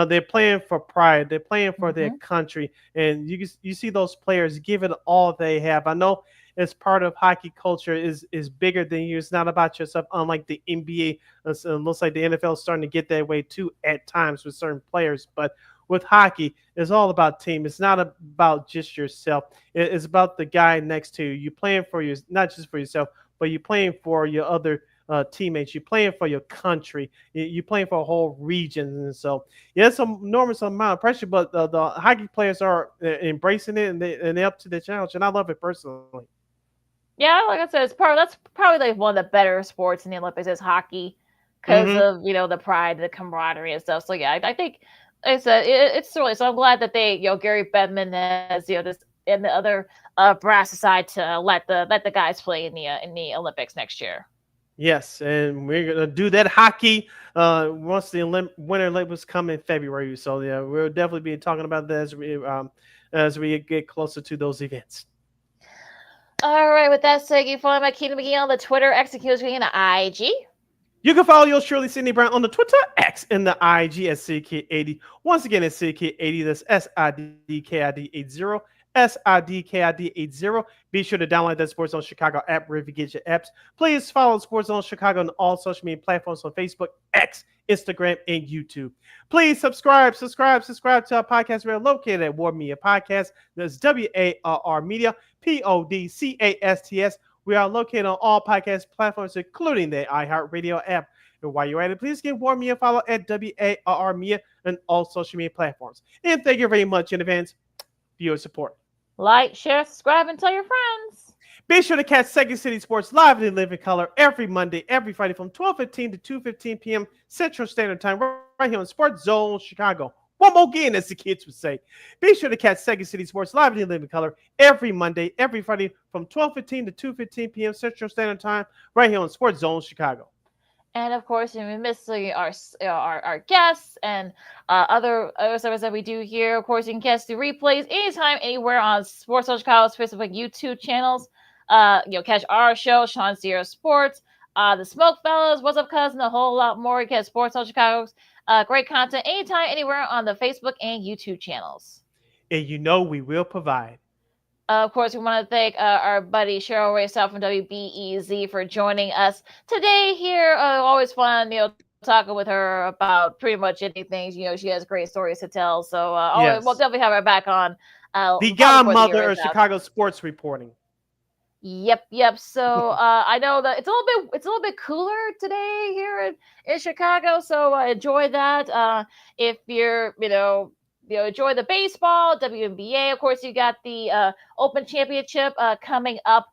they're playing for pride. They're playing for their country. And you see those players give it all they have. I know it's part of hockey culture is bigger than you. It's not about yourself, unlike the NBA. It looks like the NFL is starting to get that way too at times with certain players. But with hockey, it's all about team. It's not about just yourself. It's about the guy next to you. You're playing for you, not just for yourself, but you're playing for your other teammates. You're playing for your country. You're playing for a whole region. And so, yeah, it's an enormous amount of pressure, but the hockey players are embracing it, and they're up to the challenge. And I love it personally. Yeah, like I said, that's probably like one of the better sports in the Olympics is hockey because of the pride, the camaraderie, and stuff. So yeah, I think. Like I said, it's really so. I'm glad that they, Gary Bettman has, this and the other brass decide to let the guys play in the Olympics next year. Yes, and we're gonna do that hockey once the Winter Olympics come in February. So yeah, we'll definitely be talking about that as we get closer to those events. All right, with that said, you can follow my LaKeena McGee on the Twitter, execute and the IG. You can follow yours truly, Sidney Brown, on the Twitter, X, and the IG at SidKid80. Once again, it's SidKid80. That's SIDKID80. SIDKID80. Be sure to download that Sports Zone Chicago app wherever you get your apps. Please follow Sports Zone Chicago on all social media platforms on Facebook, X, Instagram, and YouTube. Please subscribe to our podcast. We're located at War Media Podcast. That's WARR Media, PODCASTS. We are located on all podcast platforms, including the iHeartRadio app. And while you're at it, please give War Media a follow at WARR Media on all social media platforms. And thank you very much in advance for your support. Like, share, subscribe, and tell your friends. Be sure to catch Second City Sports live in living color every Monday, every Friday from 12:15 to 2:15 p.m. Central Standard Time right here on Sports Zone Chicago. One more again, as the kids would say. Be sure to catch Second City Sports live in living color every Monday, every Friday from 12:15 to 2:15 p.m. Central Standard Time right here on Sports Zone Chicago. And of course, we miss our guests and other services that we do here. Of course, you can catch the replays anytime, anywhere on Sports Zone Chicago's Facebook, YouTube channels. Catch our show, Sean Sierra Sports, the Smoke Fellas, What's Up Cousin, a whole lot more. You catch Sports Zone Chicago's great content anytime, anywhere on the Facebook and YouTube channels. And we will provide. Of course, we want to thank our buddy Cheryl, Raye, Stout from WBEZ for joining us today here. Always fun, talking with her about pretty much anything. She has great stories to tell. So we'll definitely have her back on. The godmother of Chicago sports reporting. Yep. So I know that it's a little bit cooler today here in Chicago. So enjoy that. If you're enjoy the baseball, WNBA. Of course, you got the Open Championship coming up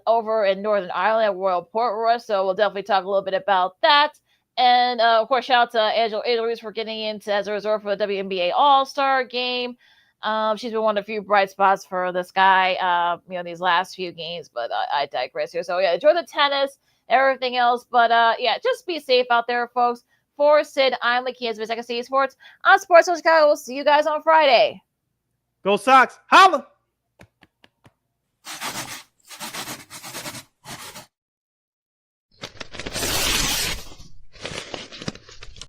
over in Northern Ireland at Royal Portrush. So we'll definitely talk a little bit about that. And of course, shout out to Angela Reese for getting into as a resort for the WNBA All-Star game. She's been one of the few bright spots for this guy, these last few games. But I digress here. So yeah, enjoy the tennis, everything else. But just be safe out there, folks. For Sid, I'm LaKeena with Second City Sports on Sports Zone Chicago. We'll see you guys on Friday. Go Sox. Holla!